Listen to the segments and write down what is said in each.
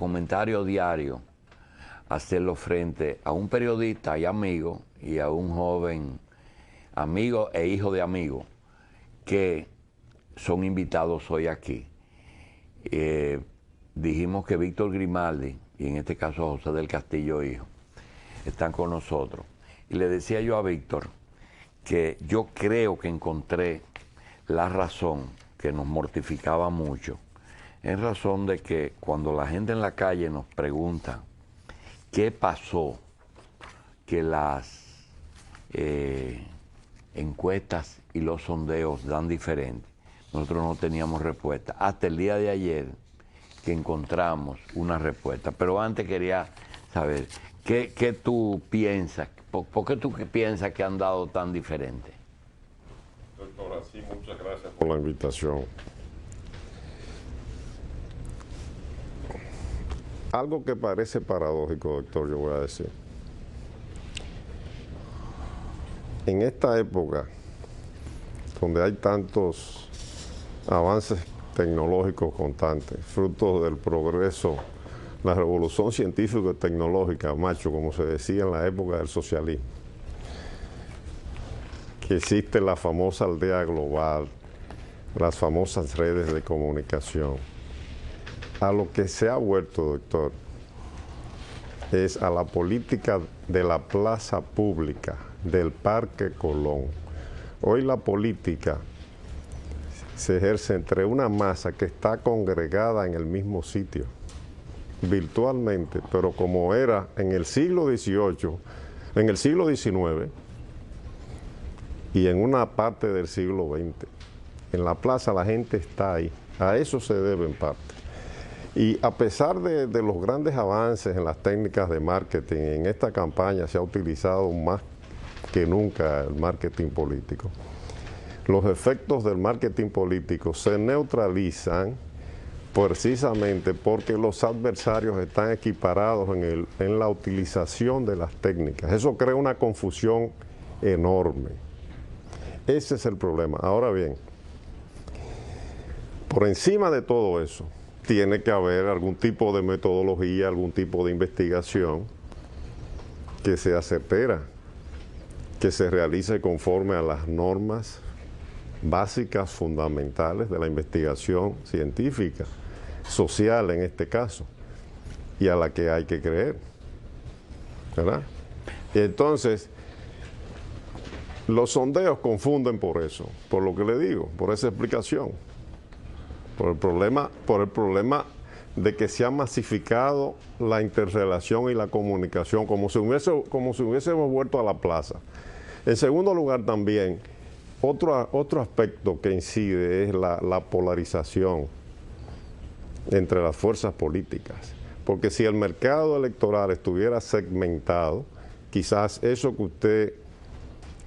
comentario diario, hacerlo frente a un periodista y amigo y a un joven amigo e hijo de amigo que son invitados hoy aquí. Dijimos que Víctor Grimaldi, y en este caso José del Castillo hijo, están con nosotros. Y le decía yo a Víctor que yo creo que encontré la razón que nos mortificaba mucho, en razón de que cuando la gente en la calle nos pregunta qué pasó, que las encuestas y los sondeos dan diferente, nosotros no teníamos respuesta. Hasta el día de ayer que encontramos una respuesta. Pero antes quería saber, ¿qué tú piensas? ¿Por qué tú piensas que han dado tan diferente? Doctor, así muchas gracias por la invitación. Algo que parece paradójico, doctor, yo voy a decir. En esta época, donde hay tantos avances tecnológicos constantes, fruto del progreso, la revolución científica y tecnológica, macho, como se decía en la época del socialismo, que existe la famosa aldea global, las famosas redes de comunicación. A lo que se ha vuelto, doctor, es a la política de la plaza pública, del Parque Colón. Hoy la política se ejerce entre una masa que está congregada en el mismo sitio, virtualmente, pero como era en el siglo XVIII, en el siglo XIX y en una parte del siglo XX. En la plaza la gente está ahí, a eso se debe en parte. Y a pesar de los grandes avances en las técnicas de marketing, en esta campaña se ha utilizado más que nunca el marketing político. Los efectos del marketing político se neutralizan precisamente porque los adversarios están equiparados en la utilización de las técnicas. Eso crea una confusión enorme. Ese es el problema. Ahora bien, por encima de todo eso, tiene que haber algún tipo de metodología, algún tipo de investigación que sea certera, que se realice conforme a las normas básicas, fundamentales de la investigación científica, social en este caso, y a la que hay que creer, ¿verdad? Y entonces, los sondeos confunden por eso, por lo que le digo, por esa explicación, por el problema de que se ha masificado la interrelación y la comunicación, como si hubiésemos vuelto a la plaza. En segundo lugar también, otro aspecto que incide es la polarización entre las fuerzas políticas, porque si el mercado electoral estuviera segmentado, quizás eso que usted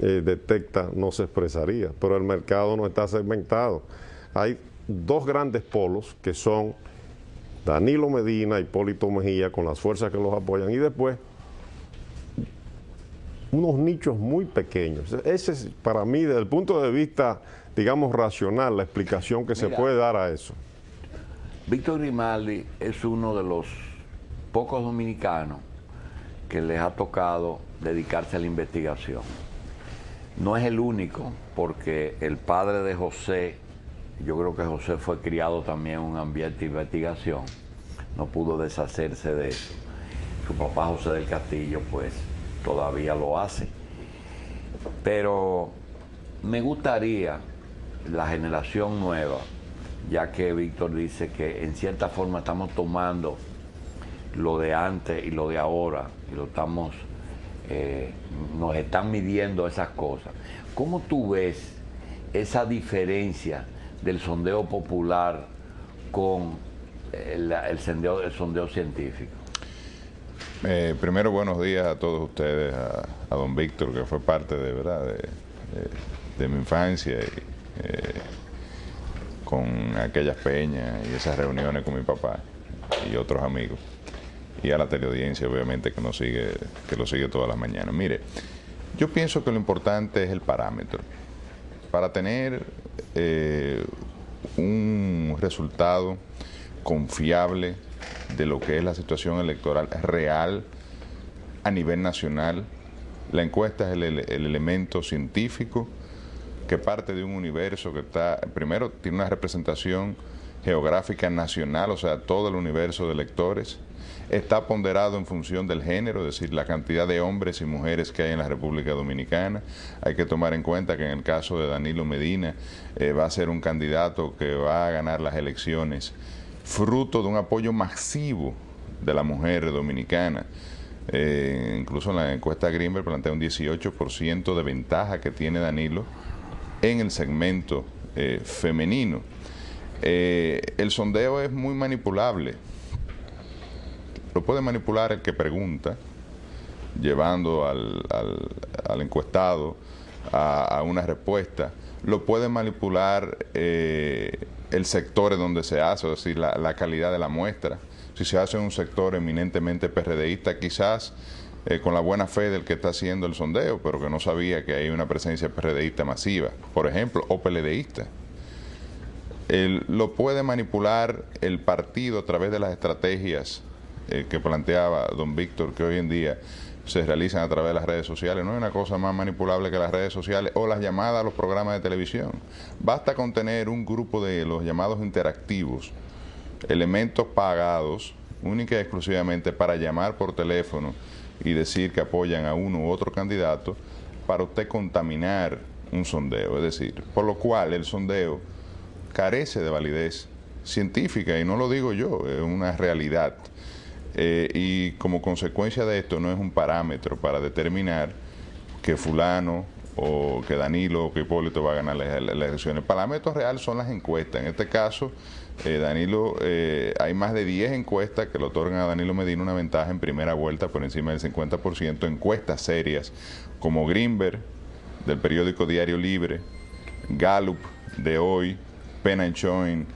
detecta no se expresaría, pero el mercado no está segmentado. Hay dos grandes polos que son Danilo Medina, Hipólito Mejía, con las fuerzas que los apoyan, y después unos nichos muy pequeños. Ese es para mí, desde el punto de vista, digamos, racional, la explicación que se puede dar a eso. Víctor Grimaldi es uno de los pocos dominicanos que les ha tocado dedicarse a la investigación. No es el único, porque el padre de José, yo creo que José fue criado también en un ambiente de investigación, no pudo deshacerse de eso. Su papá José del Castillo, pues, todavía lo hace. Pero me gustaría la generación nueva, ya que Víctor dice que en cierta forma estamos tomando lo de antes y lo de ahora, y lo estamos, nos están midiendo esas cosas. ¿Cómo tú ves esa diferencia del sondeo popular con el sondeo científico? Primero, buenos días a todos ustedes, a don Víctor, que fue parte de verdad de mi infancia, con aquellas peñas y esas reuniones con mi papá y otros amigos, y a la teleaudiencia, obviamente, que lo sigue todas las mañanas. Mire, yo pienso que lo importante es el parámetro. Para tener un resultado confiable de lo que es la situación electoral real a nivel nacional. La encuesta es el elemento científico que parte de un universo que está, primero, tiene una representación geográfica nacional, o sea, todo el universo de electores. Está ponderado en función del género, es decir, la cantidad de hombres y mujeres que hay en la República Dominicana. Hay que tomar en cuenta que en el caso de Danilo Medina va a ser un candidato que va a ganar las elecciones fruto de un apoyo masivo de la mujer dominicana. Incluso en la encuesta Greenberg plantea un 18% de ventaja que tiene Danilo en el segmento femenino. El sondeo es muy manipulable. Lo puede manipular el que pregunta, llevando al encuestado a una respuesta. Lo puede manipular el sector en donde se hace, es decir, la calidad de la muestra. Si se hace en un sector eminentemente PRDista, quizás con la buena fe del que está haciendo el sondeo, pero que no sabía que hay una presencia PRDista masiva, por ejemplo, o PLDista. Lo puede manipular el partido a través de las estrategias que planteaba don Víctor, que hoy en día se realizan a través de las redes sociales. No hay una cosa más manipulable que las redes sociales o las llamadas a los programas de televisión. Basta con tener un grupo de los llamados interactivos, elementos pagados única y exclusivamente para llamar por teléfono y decir que apoyan a uno u otro candidato, para usted contaminar un sondeo. Es decir, por lo cual el sondeo carece de validez científica, y no lo digo yo, es una realidad. Y como consecuencia de esto no es un parámetro para determinar que fulano o que Danilo o que Hipólito va a ganar las elecciones. El parámetro real son las encuestas. En este caso, Danilo, hay más de 10 encuestas que le otorgan a Danilo Medina una ventaja en primera vuelta por encima del 50%, encuestas serias como Greenberg, del periódico Diario Libre, Gallup de hoy, Penn & Choin,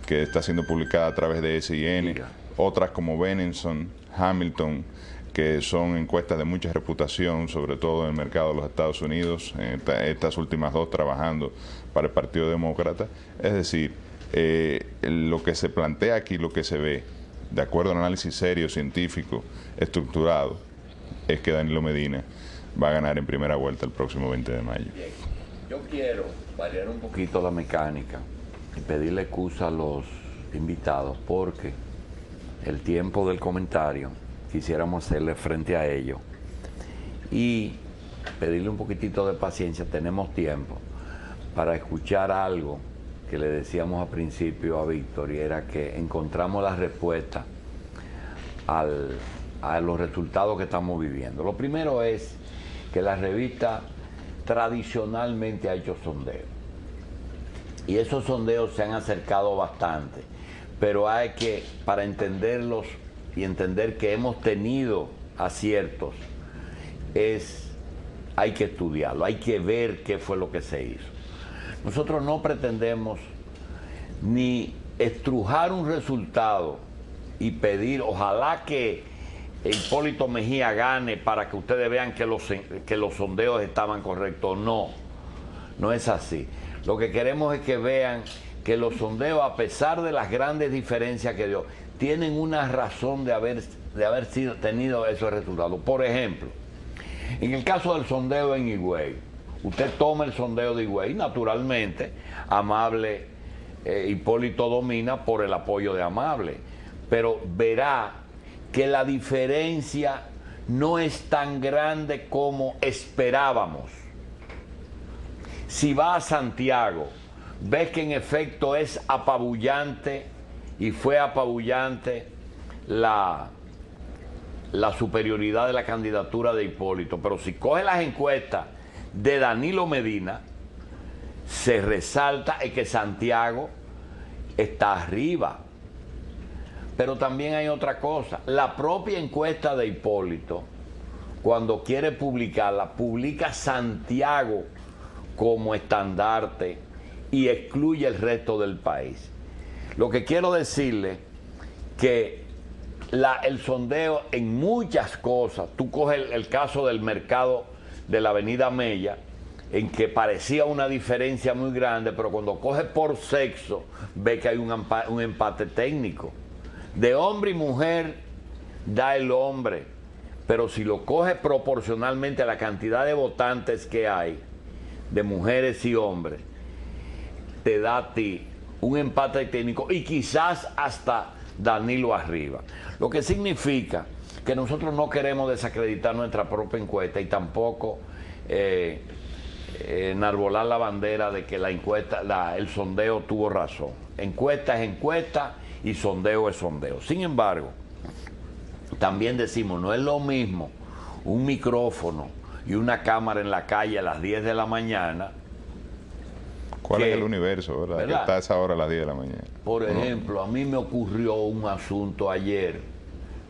que está siendo publicada a través de SIN, otras como Benenson, Hamilton, que son encuestas de mucha reputación, sobre todo en el mercado de los Estados Unidos, estas últimas dos trabajando para el Partido Demócrata. Es decir, lo que se plantea aquí, lo que se ve, de acuerdo a un análisis serio, científico, estructurado, es que Danilo Medina va a ganar en primera vuelta el próximo 20 de mayo. Bien. Yo quiero variar un poquito la mecánica y pedirle excusa a los invitados, porque el tiempo del comentario quisiéramos hacerle frente a ello y pedirle un poquitito de paciencia. Tenemos tiempo para escuchar algo que le decíamos al principio a Víctor, y era que encontramos la respuesta a los resultados que estamos viviendo. Lo primero es que la revista tradicionalmente ha hecho sondeos, y esos sondeos se han acercado bastante, pero hay que, para entenderlos y entender que hemos tenido aciertos, hay que estudiarlo, hay que ver qué fue lo que se hizo. Nosotros no pretendemos ni estrujar un resultado y pedir, ojalá que Hipólito Mejía gane para que ustedes vean que los sondeos estaban correctos. No, no es así. Lo que queremos es que vean que los sondeos, a pesar de las grandes diferencias que dio, tienen una razón de haber tenido esos resultados. Por ejemplo, en el caso del sondeo en Higüey, usted toma el sondeo de Higüey, naturalmente, Amable, Hipólito domina por el apoyo de Amable, pero verá que la diferencia no es tan grande como esperábamos. Si va a Santiago, ves que en efecto es apabullante, y fue apabullante la superioridad de la candidatura de Hipólito. Pero si coge las encuestas de Danilo Medina, se resalta que Santiago está arriba. Pero también hay otra cosa. La propia encuesta de Hipólito, cuando quiere publicarla, publica Santiago como estandarte y excluye el resto del país. Lo que quiero decirle que el sondeo en muchas cosas, tú coges el caso del mercado de la Avenida Mella, en que parecía una diferencia muy grande, pero cuando coge por sexo, ve que hay un empate técnico. De hombre y mujer da el hombre, pero si lo coge proporcionalmente a la cantidad de votantes que hay, de mujeres y hombres, te da a ti un empate técnico y quizás hasta Danilo arriba. Lo que significa que nosotros no queremos desacreditar nuestra propia encuesta y tampoco enarbolar la bandera de que la encuesta, el sondeo tuvo razón. Encuesta es encuesta y sondeo es sondeo. Sin embargo, también decimos, no es lo mismo un micrófono y una cámara en la calle a las 10 de la mañana. ¿Cuál es el universo, verdad? Que está a esa hora a las 10 de la mañana. Por ejemplo, a mí me ocurrió un asunto ayer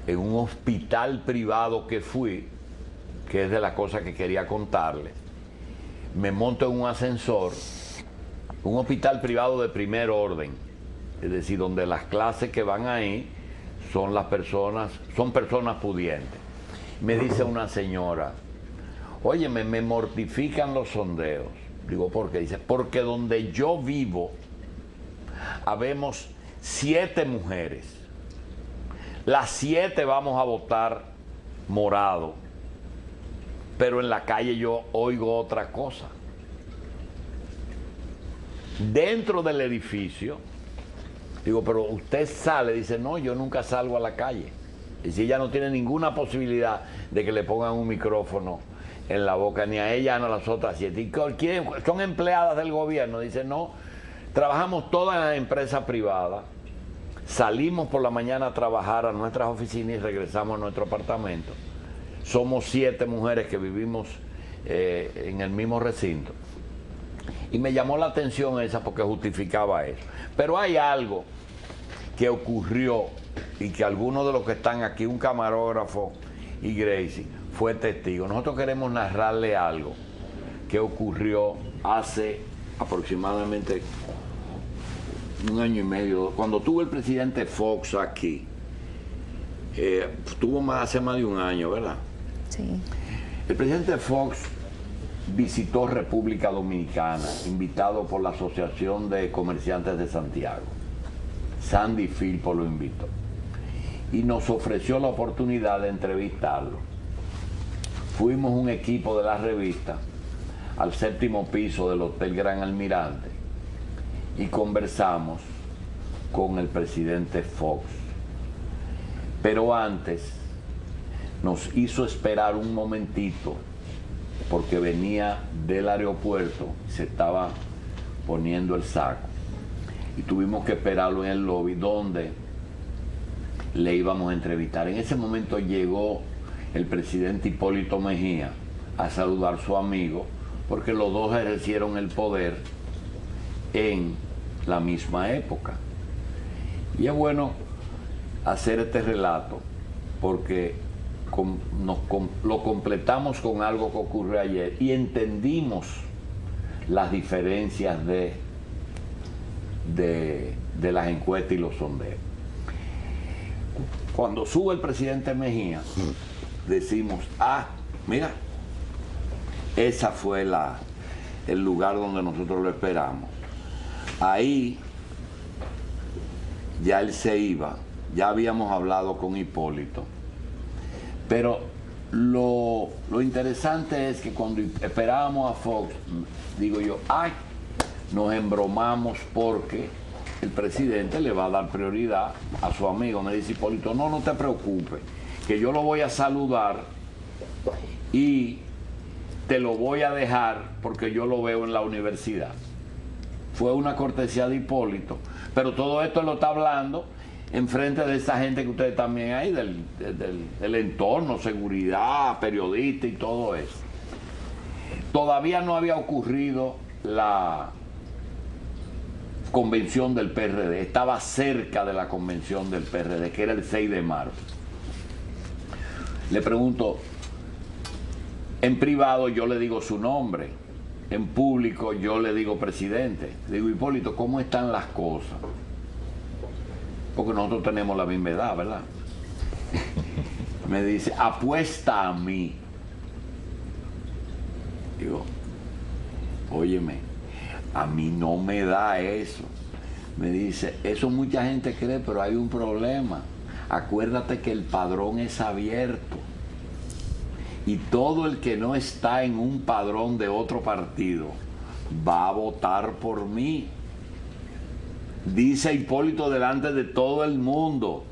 en un hospital privado que fui, que es de las cosas que quería contarle. Me monto en un ascensor, un hospital privado de primer orden, es decir, donde las clases que van ahí son personas pudientes. Me dice una señora, oye, me mortifican los sondeos. Digo, ¿por qué? Dice, porque donde yo vivo, habemos 7 mujeres. Las 7 vamos a votar morado, pero en la calle yo oigo otra cosa. Dentro del edificio, digo, pero usted sale, dice, no, yo nunca salgo a la calle. Y si ella no tiene ninguna posibilidad de que le pongan un micrófono en la boca, ni a ella ni a las otras 7. ¿Y son empleadas del gobierno? Dice, no, trabajamos todas en la empresa privada, salimos por la mañana a trabajar a nuestras oficinas y regresamos a nuestro apartamento. Somos 7 mujeres que vivimos en el mismo recinto. Y me llamó la atención esa porque justificaba eso. Pero hay algo que ocurrió y que algunos de los que están aquí, un camarógrafo y Gracie, fue testigo. Nosotros queremos narrarle algo que ocurrió hace aproximadamente 1 año y medio, cuando tuvo el presidente Fox aquí. Hace más de 1 año, ¿verdad? Sí. El presidente Fox visitó República Dominicana, invitado por la Asociación de Comerciantes de Santiago. Sandy Filpo lo invitó y nos ofreció la oportunidad de entrevistarlo. Fuimos un equipo de la revista al 7º piso del Hotel Gran Almirante y conversamos con el presidente Fox. Pero antes nos hizo esperar un momentito porque venía del aeropuerto, se estaba poniendo el saco y tuvimos que esperarlo en el lobby donde le íbamos a entrevistar. En ese momento llegó el presidente Hipólito Mejía a saludar a su amigo porque los dos ejercieron el poder en la misma época. Y es bueno hacer este relato porque lo completamos con algo que ocurrió ayer y entendimos las diferencias de las encuestas y los sondeos. Cuando sube el presidente Mejía, decimos, mira, esa fue el lugar donde nosotros lo esperamos. Ahí ya él se iba, ya habíamos hablado con Hipólito, pero lo interesante es que cuando esperábamos a Fox, digo yo, nos embromamos porque el presidente le va a dar prioridad a su amigo. Me dice Hipólito, no te preocupes, que yo lo voy a saludar y te lo voy a dejar porque yo lo veo en la universidad. Fue una cortesía de Hipólito, pero todo esto lo está hablando en frente de esa gente que ustedes también hay, del entorno, seguridad, periodistas y todo eso. Todavía no había ocurrido la convención del PRD, estaba cerca de la convención del PRD, que era el 6 de marzo. Le pregunto, en privado yo le digo su nombre, en público yo le digo presidente. Le digo, Hipólito, ¿cómo están las cosas? Porque nosotros tenemos la misma edad, ¿verdad? Me dice, apuesta a mí. Digo, óyeme, a mí no me da eso. Me dice, eso mucha gente cree, pero hay un problema. acuérdate que el padrón es abierto. Y todo el que no está en un padrón de otro partido va a votar por mí. Dice Hipólito delante de todo el mundo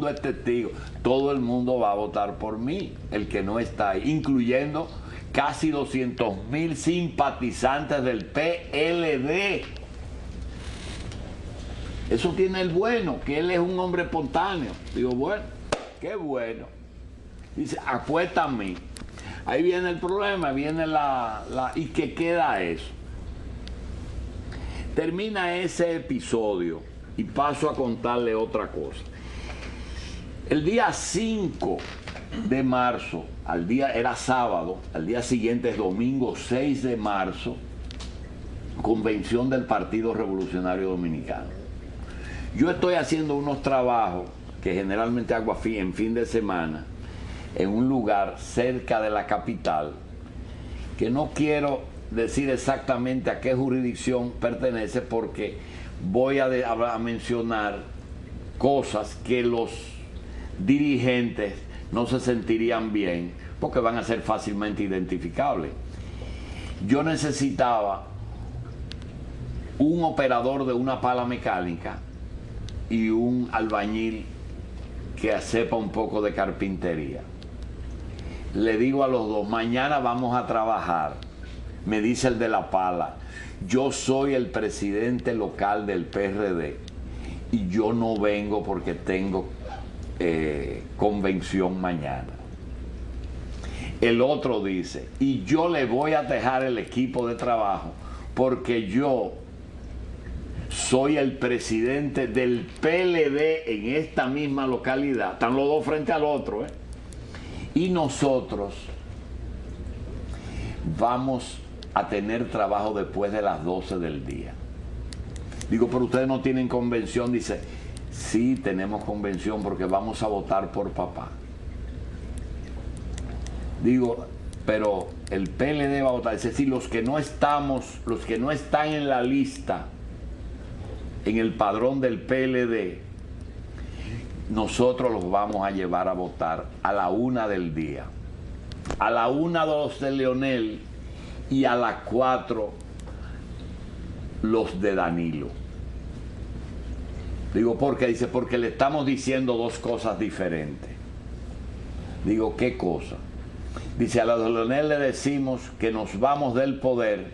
es testigo, todo el mundo va a votar por mí, el que no está ahí, incluyendo casi 200,000 simpatizantes del PLD. Eso tiene el bueno, que él es un hombre espontáneo. Digo, bueno, qué bueno. Dice, apuesta a mí. Ahí viene el problema, viene ¿y qué queda eso? Termina ese episodio y paso a contarle otra cosa. El día 5 de marzo, era sábado, al día siguiente es domingo 6 de marzo, convención del Partido Revolucionario Dominicano. Yo estoy haciendo unos trabajos que generalmente hago en fin de semana, en un lugar cerca de la capital, que no quiero decir exactamente a qué jurisdicción pertenece porque voy a mencionar cosas que los dirigentes no se sentirían bien porque van a ser fácilmente identificables. Yo necesitaba un operador de una pala mecánica y un albañil que sepa un poco de carpintería. Le digo a los dos, mañana vamos a trabajar. Me dice el de la pala, yo soy el presidente local del PRD y yo no vengo porque tengo convención mañana. El otro dice, y yo le voy a dejar el equipo de trabajo porque yo soy el presidente del PLD en esta misma localidad. Están los dos frente al otro, ¿eh? Y nosotros vamos a tener trabajo después de las 12 del día. Digo, pero ustedes no tienen convención. Dice, sí, tenemos convención porque vamos a votar por papá. Digo, pero el PLD va a votar. Es decir, los que no están en la lista, en el padrón del PLD, nosotros los vamos a llevar a votar a la 1 del día. A la 1 los de Leonel y a las 4 los de Danilo. Digo, ¿por qué? Dice, porque le estamos diciendo dos cosas diferentes. Digo, ¿qué cosa? Dice, a los de Leonel le decimos que nos vamos del poder,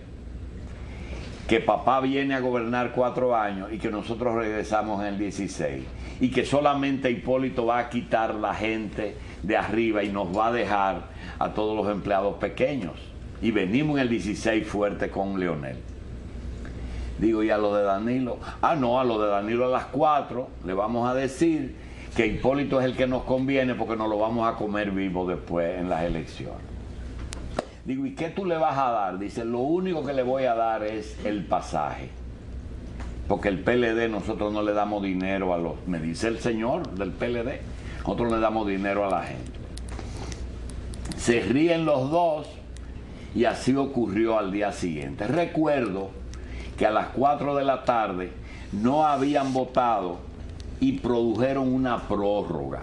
que papá viene a gobernar 4 años y que nosotros regresamos en el 16. Y que solamente Hipólito va a quitar la gente de arriba y nos va a dejar a todos los empleados pequeños. Y venimos en el 16 fuerte con Leonel. Digo, ¿y a lo de Danilo? Ah, no, a lo de Danilo a las 4 le vamos a decir que Hipólito es el que nos conviene porque nos lo vamos a comer vivo después en las elecciones. Digo, ¿y qué tú le vas a dar? Dice, lo único que le voy a dar es el pasaje. Porque el PLD nosotros no le damos dinero a los... Me dice el señor del PLD, nosotros le damos dinero a la gente. Se ríen los dos y así ocurrió al día siguiente. Recuerdo que a las 4 de la tarde no habían votado y produjeron una prórroga.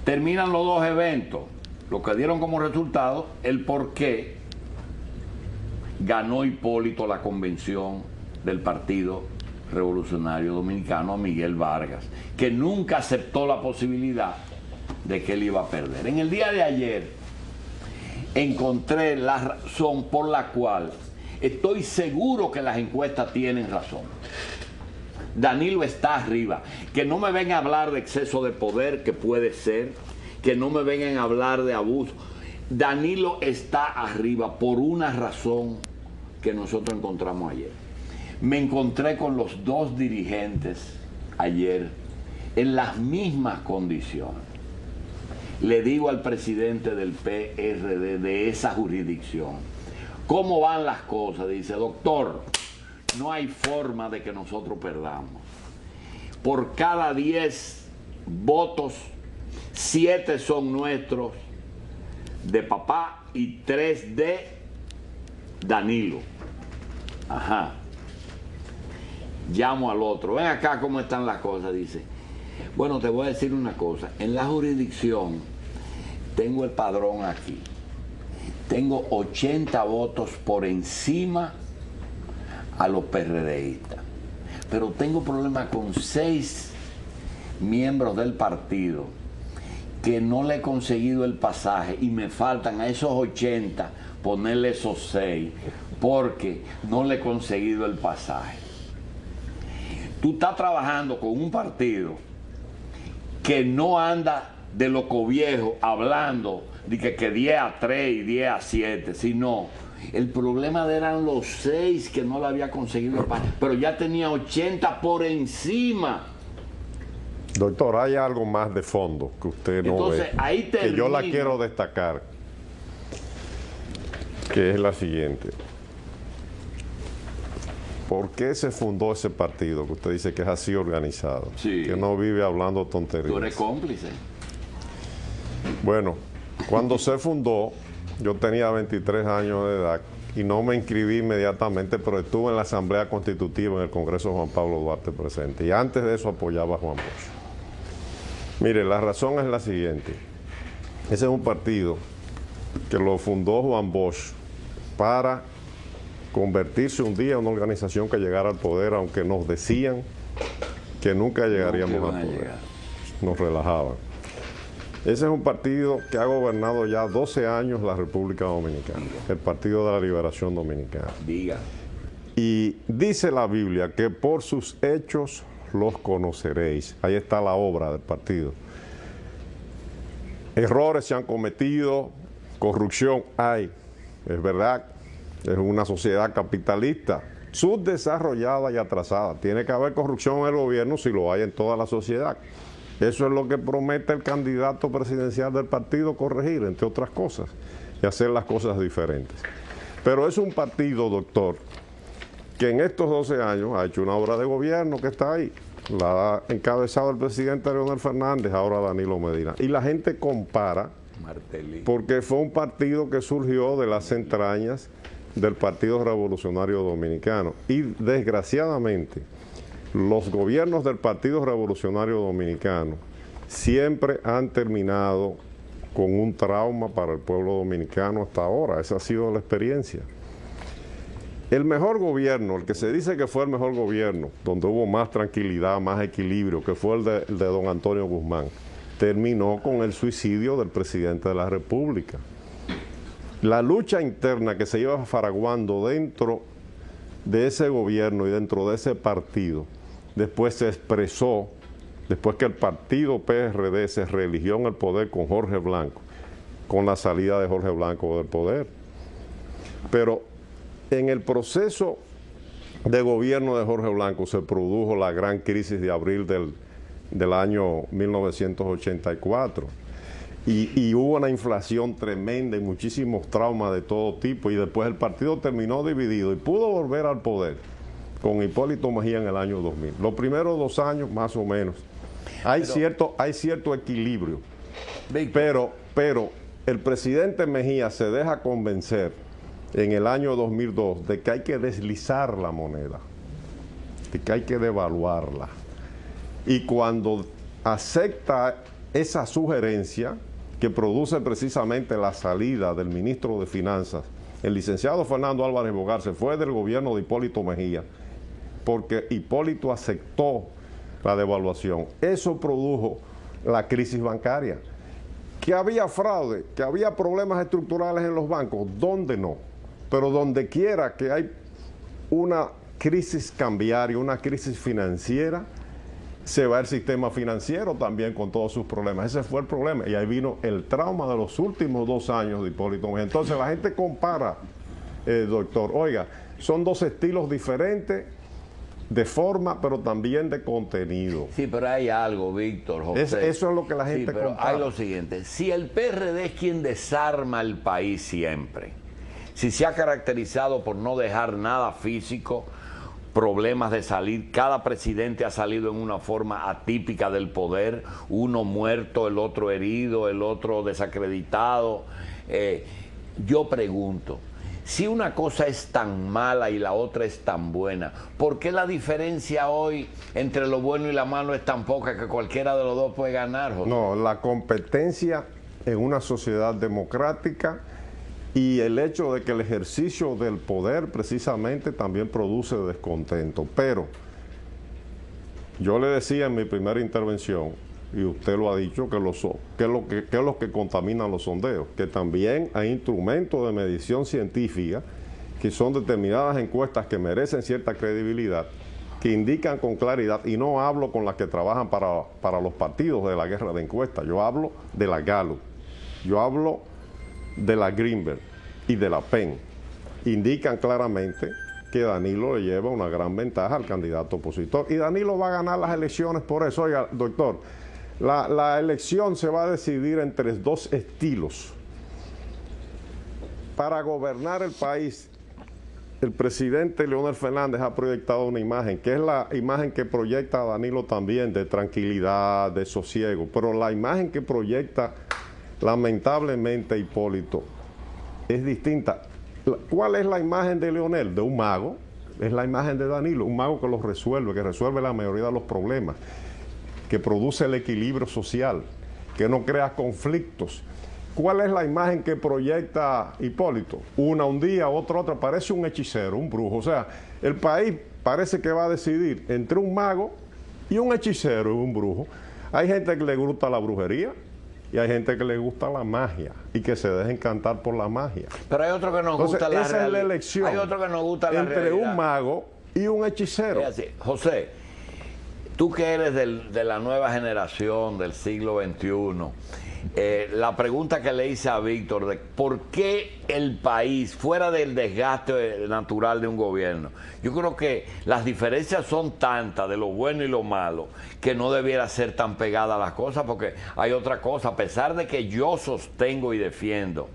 Terminan los dos eventos, lo que dieron como resultado el por qué ganó Hipólito la convención del Partido Revolucionario Dominicano a Miguel Vargas, que nunca aceptó la posibilidad de que él iba a perder. En el día de ayer encontré la razón por la cual estoy seguro que las encuestas tienen razón. Danilo está arriba. Que no me vengan a hablar de exceso de poder, que puede ser, que no me vengan a hablar de abuso. Danilo está arriba por una razón que nosotros encontramos ayer. Me encontré con los dos dirigentes ayer en las mismas condiciones. Le digo al presidente del PRD de esa jurisdicción, ¿cómo van las cosas? Dice, doctor, no hay forma de que nosotros perdamos. Por cada 10 votos, 7 son nuestros de papá y 3 de Danilo. Ajá. llamo al otro, ven acá, ¿cómo están las cosas? Dice, bueno, te voy a decir una cosa, en la jurisdicción tengo el padrón aquí, tengo 80 votos por encima a los PRDistas, pero tengo problemas con 6 miembros del partido que no le he conseguido el pasaje y me faltan a esos 80 ponerle esos 6 porque no le he conseguido el pasaje. Tú estás trabajando con un partido que no anda de loco viejo hablando de que 10 a 3 y 10 a 7, sino el problema eran los 6 que no le había conseguido el pasaje, pero ya tenía 80 por encima. Doctor, hay algo más de fondo que usted no Entonces, ve, ahí que yo la quiero destacar, que es la siguiente. ¿Por qué se fundó ese partido que usted dice que es así organizado? Sí. Que no vive hablando tonterías. Tú eres cómplice. Bueno, cuando se fundó, yo tenía 23 años de edad y no me inscribí inmediatamente, pero estuve en la Asamblea Constitutiva en el Congreso de Juan Pablo Duarte presente. Y antes de eso apoyaba a Juan Bosch. Mire, la razón es la siguiente. Ese es un partido que lo fundó Juan Bosch para convertirse un día en una organización que llegara al poder, aunque nos decían que nunca llegaríamos al poder. Nos relajaban. Ese es un partido que ha gobernado ya 12 años la República Dominicana, el Partido de la Liberación Dominicana. Diga. Y dice la Biblia que por sus hechos los conoceréis. Ahí está la obra del partido. Errores se han cometido, corrupción hay, es verdad, es una sociedad capitalista, subdesarrollada y atrasada. Tiene que haber corrupción en el gobierno si lo hay en toda la sociedad. Eso es lo que promete el candidato presidencial del partido corregir, entre otras cosas, y hacer las cosas diferentes. Pero es un partido, doctor, que en estos 12 años ha hecho una obra de gobierno que está ahí. La ha encabezado el presidente Leonel Fernández, ahora Danilo Medina. Y la gente compara, porque fue un partido que surgió de las entrañas del Partido Revolucionario Dominicano. Y desgraciadamente, los gobiernos del Partido Revolucionario Dominicano siempre han terminado con un trauma para el pueblo dominicano hasta ahora. Esa ha sido la experiencia. El mejor gobierno, el que se dice que fue el mejor gobierno, donde hubo más tranquilidad, más equilibrio, que fue el de don Antonio Guzmán, terminó con el suicidio del presidente de la República. La lucha interna que se iba fraguando dentro de ese gobierno y dentro de ese partido, después se expresó, después que el partido PRD se reeligió en el poder con Jorge Blanco, con la salida de Jorge Blanco del poder. Pero en el proceso de gobierno de Jorge Blanco se produjo la gran crisis de abril del año 1984 y hubo una inflación tremenda y muchísimos traumas de todo tipo, y después el partido terminó dividido y pudo volver al poder con Hipólito Mejía en el año 2000. Los primeros 2 años más o menos hay cierto equilibrio, pero el presidente Mejía se deja convencer en el año 2002 de que hay que deslizar la moneda, de que hay que devaluarla. Y cuando acepta esa sugerencia que produce precisamente la salida del ministro de Finanzas, el licenciado Fernando Álvarez Bogar se fue del gobierno de Hipólito Mejía porque Hipólito aceptó la devaluación. Eso produjo la crisis bancaria. Que había fraude, que había problemas estructurales en los bancos, ¿dónde no? Pero donde quiera que hay una crisis cambiaria, una crisis financiera, se va el sistema financiero también con todos sus problemas. Ese fue el problema. Y ahí vino el trauma de los últimos 2 años de Hipólito Mejía. Entonces la gente compara, doctor, oiga, son 2 estilos diferentes de forma, pero también de contenido. Sí, pero hay algo, Víctor, José. Eso es lo que la gente pero compara. hay lo siguiente, si el PRD es quien desarma el país siempre, si se ha caracterizado por no dejar nada físico, problemas de salir, cada presidente ha salido en una forma atípica del poder, uno muerto, el otro herido, el otro desacreditado. Yo pregunto, Si una cosa es tan mala y la otra es tan buena, ¿por qué la diferencia hoy entre lo bueno y la malo es tan poca que cualquiera de los dos puede ganar, José? No, la competencia en una sociedad democrática y el hecho de que el ejercicio del poder precisamente también produce descontento. Pero yo le decía en mi primera intervención, y usted lo ha dicho, que es lo que contaminan los sondeos, que también hay instrumentos de medición científica que son determinadas encuestas que merecen cierta credibilidad, que indican con claridad, y no hablo con las que trabajan para los partidos de la guerra de encuestas, yo hablo de la Gallup, yo hablo de la Greenberg y de la Penn, indican claramente que Danilo le lleva una gran ventaja al candidato opositor, y Danilo va a ganar las elecciones por eso. Oiga, doctor, la elección se va a decidir entre dos estilos. Para gobernar el país, el presidente Leonel Fernández ha proyectado una imagen, que es la imagen que proyecta a Danilo también, de tranquilidad, de sosiego, pero la imagen que proyecta lamentablemente Hipólito es distinta. ¿Cuál es la imagen de Leonel? De un mago. Es la imagen de Danilo, un mago que los resuelve, que resuelve la mayoría de los problemas, que produce el equilibrio social, que no crea conflictos. ¿Cuál es la imagen que proyecta Hipólito? Una un día, otra, parece un hechicero, un brujo. O sea, el país parece que va a decidir entre un mago y un hechicero y un brujo. Hay gente que le gusta la brujería y hay gente que le gusta la magia y que se deja encantar por la magia. Pero hay otro que nos gusta la realidad. Esa es la elección. Hay otro que nos gusta la entre realidad. Un mago y un hechicero. José, tú que eres de la nueva generación del siglo XXI, la pregunta que le hice a Víctor de por qué el país, fuera del desgaste natural de un gobierno, yo creo que las diferencias son tantas de lo bueno y lo malo que no debiera ser tan pegada a las cosas, porque hay otra cosa, a pesar de que yo sostengo y defiendo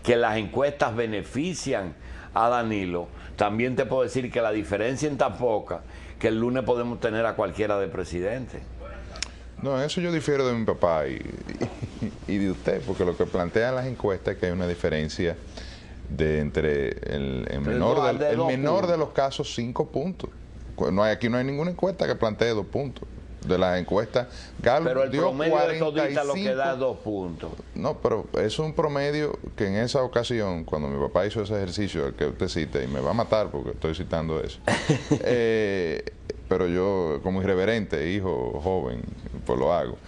que las encuestas benefician a Danilo, también te puedo decir que la diferencia es tan poca que el lunes podemos tener a cualquiera de presidente. No, eso yo difiero de mi papá y de usted, porque lo que plantean las encuestas es que hay una diferencia de entre el menor de los casos 5 puntos. Aquí no hay ninguna encuesta que plantee 2 puntos. De las encuestas, Gallup dio 45. Pero el promedio de todita lo que da 2 puntos. No, pero es un promedio que en esa ocasión, cuando mi papá hizo ese ejercicio, el que usted cita, y me va a matar porque estoy citando eso, pero yo, como irreverente, hijo joven, pues lo hago,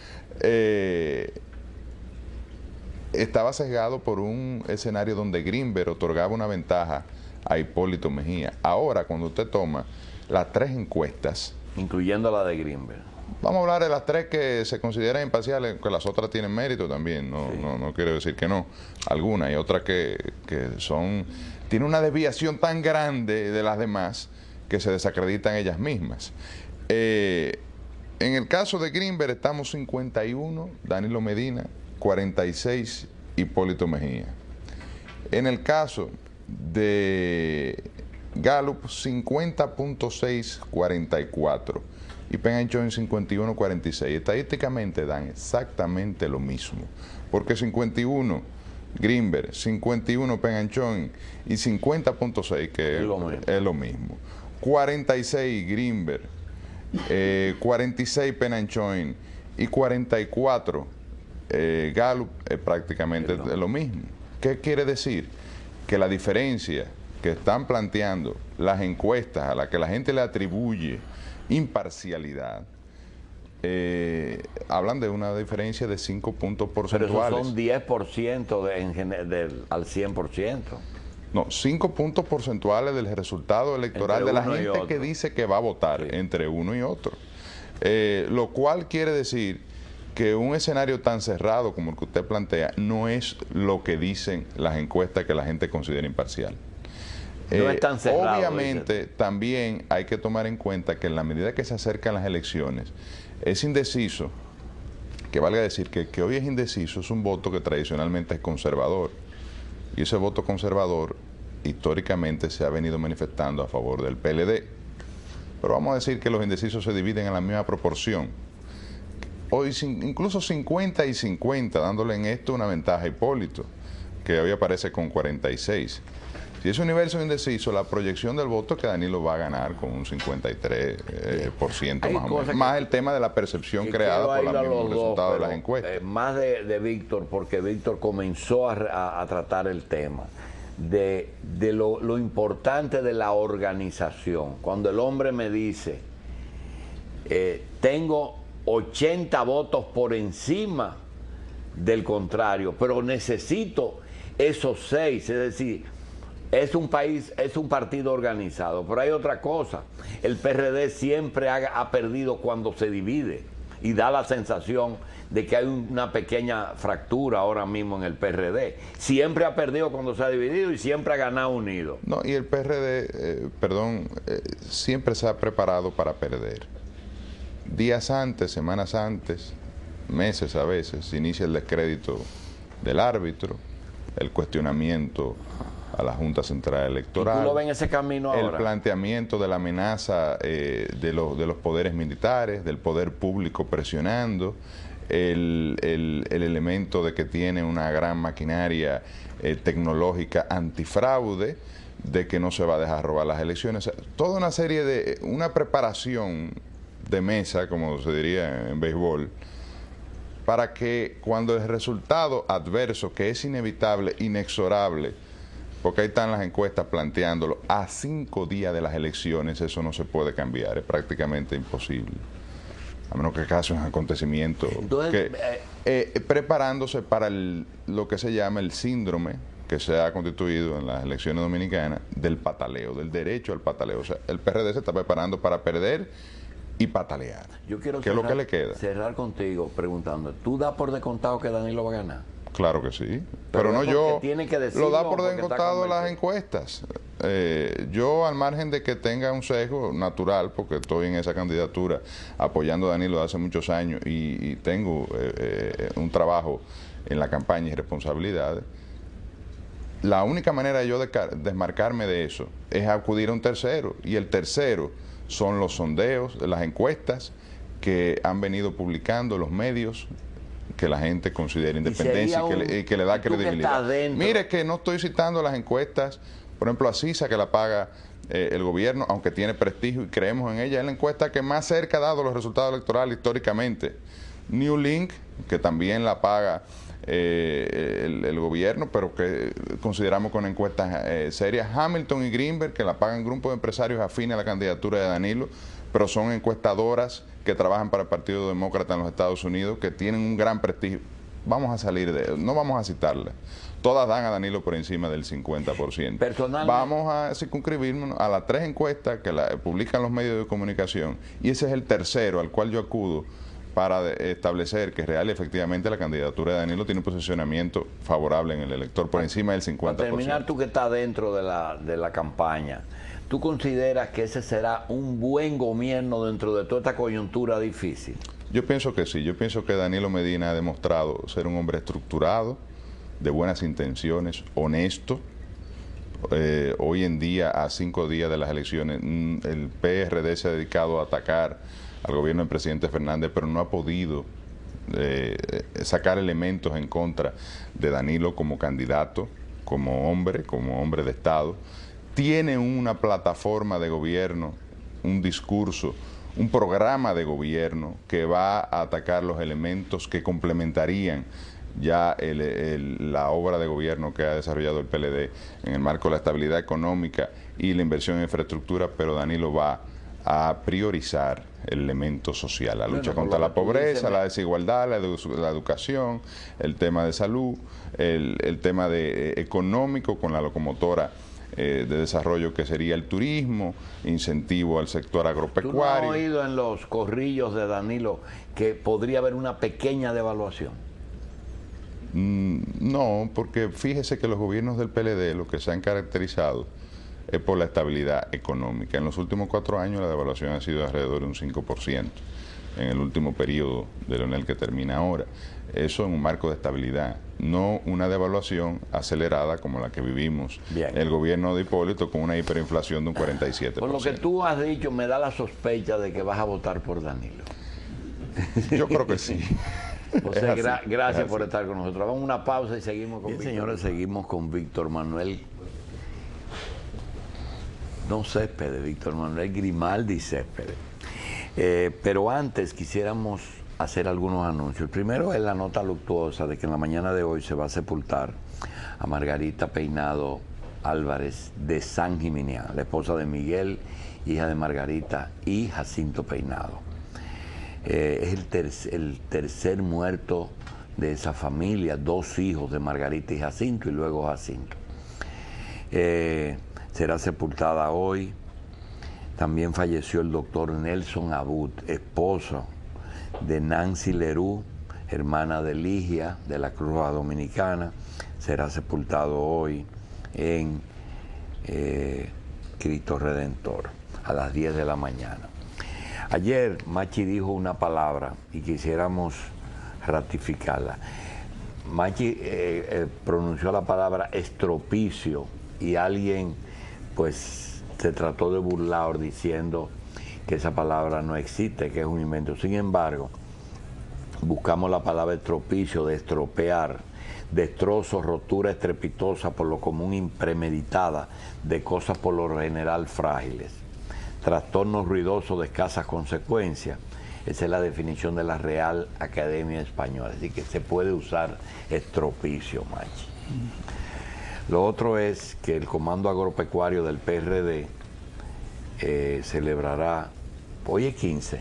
estaba sesgado por un escenario donde Greenberg otorgaba una ventaja a Hipólito Mejía. Ahora, cuando usted toma las 3 encuestas, incluyendo la de Greenberg, vamos a hablar de las 3 que se consideran imparciales, que las otras tienen mérito también, no quiero decir que no, algunas, y otras que tienen una desviación tan grande de las demás que se desacreditan ellas mismas. En el caso de Greenberg estamos 51, Danilo Medina, 46, Hipólito Mejía. En el caso de Gallup, 50.6, 44. Y Penn and Joint 51-46. Estadísticamente dan exactamente lo mismo, porque 51 Greenberg, 51 Penn and Joint y 50.6 que es lo mismo. 46 Greenberg, 46 Penn and Joint y 44 Gallup es prácticamente lo mismo. ¿Qué quiere decir? Que la diferencia que están planteando las encuestas a las que la gente le atribuye imparcialidad, hablan de una diferencia de 5 puntos porcentuales. Pero esos son 10% al 100%. No, 5 puntos porcentuales del resultado electoral de la gente que dice que va a votar entre uno y otro. Lo cual quiere decir que un escenario tan cerrado como el que usted plantea no es lo que dicen las encuestas que la gente considera imparcial. No es tan cerrado, obviamente también hay que tomar en cuenta que en la medida que se acercan las elecciones, es indeciso, que valga decir que hoy es indeciso, es un voto que tradicionalmente es conservador, y ese voto conservador históricamente se ha venido manifestando a favor del PLD, pero vamos a decir que los indecisos se dividen en la misma proporción, hoy incluso 50 y 50, dándole en esto una ventaja a Hipólito, que hoy aparece con 46. Y ese universo indeciso, la proyección del voto es que Danilo va a ganar con un 53% más o menos. Más el tema de la percepción creada por los mismos resultados de las encuestas. Más de Víctor, porque Víctor comenzó a tratar el tema de lo importante de la organización. Cuando el hombre me dice, tengo 80 votos por encima del contrario, pero necesito esos 6, es decir, es un partido organizado. Pero hay otra cosa, el PRD siempre ha perdido cuando se divide y da la sensación de que hay una pequeña fractura ahora mismo en el PRD. Siempre ha perdido cuando se ha dividido y siempre ha ganado unido. No, y el PRD, siempre se ha preparado para perder. Días antes, semanas antes, meses a veces, se inicia el descrédito del árbitro, el cuestionamiento a la Junta Central Electoral. ¿Y tú lo ves en ese camino ahora? El planteamiento de la amenaza de los poderes militares, del poder público presionando, el elemento de que tiene una gran maquinaria tecnológica antifraude, de que no se va a dejar robar las elecciones. O sea, toda una serie de, una preparación de mesa, como se diría en béisbol, para que cuando el resultado adverso, que es inevitable, inexorable, porque ahí están las encuestas planteándolo, a 5 días de las elecciones eso no se puede cambiar, es prácticamente imposible, a menos que cause un acontecimiento. Entonces, preparándose para lo que se llama el síndrome que se ha constituido en las elecciones dominicanas del pataleo, del derecho al pataleo. O sea, el PRD se está preparando para perder y patalear. Yo quiero ¿Qué es lo que le queda? Cerrar contigo preguntando, ¿tú das por descontado que Danilo va a ganar? Claro que sí, pero no yo. Tiene que decirlo, lo da por descontado las encuestas. Yo, al margen de que tenga un sesgo natural, porque estoy en esa candidatura apoyando a Danilo hace muchos años y tengo un trabajo en la campaña y responsabilidades, la única manera de yo desmarcarme de eso es acudir a un tercero, y el tercero son los sondeos, las encuestas que han venido publicando los medios que la gente considera independencia y que le da credibilidad. Mire que no estoy citando las encuestas, por ejemplo, a CISA, que la paga el gobierno, aunque tiene prestigio y creemos en ella, es la encuesta que más cerca ha dado los resultados electorales históricamente. New Link, que también la paga el gobierno, pero que consideramos con encuestas serias. Hamilton y Greenberg, que la pagan grupos de empresarios afines a la candidatura de Danilo, pero son encuestadoras que trabajan para el Partido Demócrata en los Estados Unidos, que tienen un gran prestigio. Vamos a salir de eso, no vamos a citarlas. Todas dan a Danilo por encima del 50%. Personalmente, vamos a circunscribirnos a las 3 encuestas que publican los medios de comunicación, y ese es el tercero al cual yo acudo para establecer que real y efectivamente la candidatura de Danilo tiene un posicionamiento favorable en el elector por encima del 50%. Para terminar, tú que estás dentro de la campaña, ¿tú consideras que ese será un buen gobierno dentro de toda esta coyuntura difícil? Yo pienso que sí, yo pienso que Danilo Medina ha demostrado ser un hombre estructurado, de buenas intenciones, honesto. Hoy en día, a 5 días de las elecciones, el PRD se ha dedicado a atacar al gobierno del presidente Fernández, pero no ha podido sacar elementos en contra de Danilo como candidato, como hombre de Estado. Tiene una plataforma de gobierno, un discurso, un programa de gobierno que va a atacar los elementos que complementarían ya la obra de gobierno que ha desarrollado el PLD en el marco de la estabilidad económica y la inversión en infraestructura, pero Danilo va a priorizar el elemento social, la lucha contra la pobreza, la desigualdad, la educación, el tema de salud, el tema económico con la locomotora de desarrollo que sería el turismo, incentivo al sector agropecuario. ¿Tú no has oído en los corrillos de Danilo que podría haber una pequeña devaluación? No, porque fíjese que los gobiernos del PLD lo que se han caracterizado es por la estabilidad económica. En los últimos 4 años la devaluación ha sido alrededor de un 5%, en el último periodo de Leonel que termina ahora. Eso en un marco de estabilidad, no una devaluación acelerada como la que vivimos. Bien. El gobierno de Hipólito con una hiperinflación de un 47%. Por lo que tú has dicho, me da la sospecha de que vas a votar por Danilo. Yo creo que sí. José, gracias por estar con nosotros. Vamos a una pausa y seguimos con Víctor. Señores, seguimos con Víctor Manuel No Céspedes, Víctor Manuel Grimaldi Céspedes. Pero antes quisiéramos hacer algunos anuncios. El primero es la nota luctuosa de que en la mañana de hoy se va a sepultar a Margarita Peinado Álvarez de San Gimignán, la esposa de Miguel, hija de Margarita y Jacinto Peinado. Es el tercer muerto de esa familia, 2 hijos de Margarita y Jacinto, y luego Jacinto. Será sepultada hoy. También falleció el doctor Nelson Abud, esposo de Nancy Leroux, hermana de Ligia de la Cruz Roja Dominicana. Será sepultado hoy en Cristo Redentor a las 10 de la mañana. Ayer Machi dijo una palabra y quisiéramos ratificarla. Machi pronunció la palabra estropicio y alguien pues se trató de burlar diciendo que esa palabra no existe, que es un invento. Sin embargo, buscamos la palabra estropicio, de estropear, destrozo, rotura estrepitosa por lo común impremeditada de cosas por lo general frágiles, trastornos ruidosos de escasas consecuencias. Esa es la definición de la Real Academia Española, así que se puede usar estropicio, Machi. Lo otro es que el Comando Agropecuario del PRD celebrará, hoy es 15,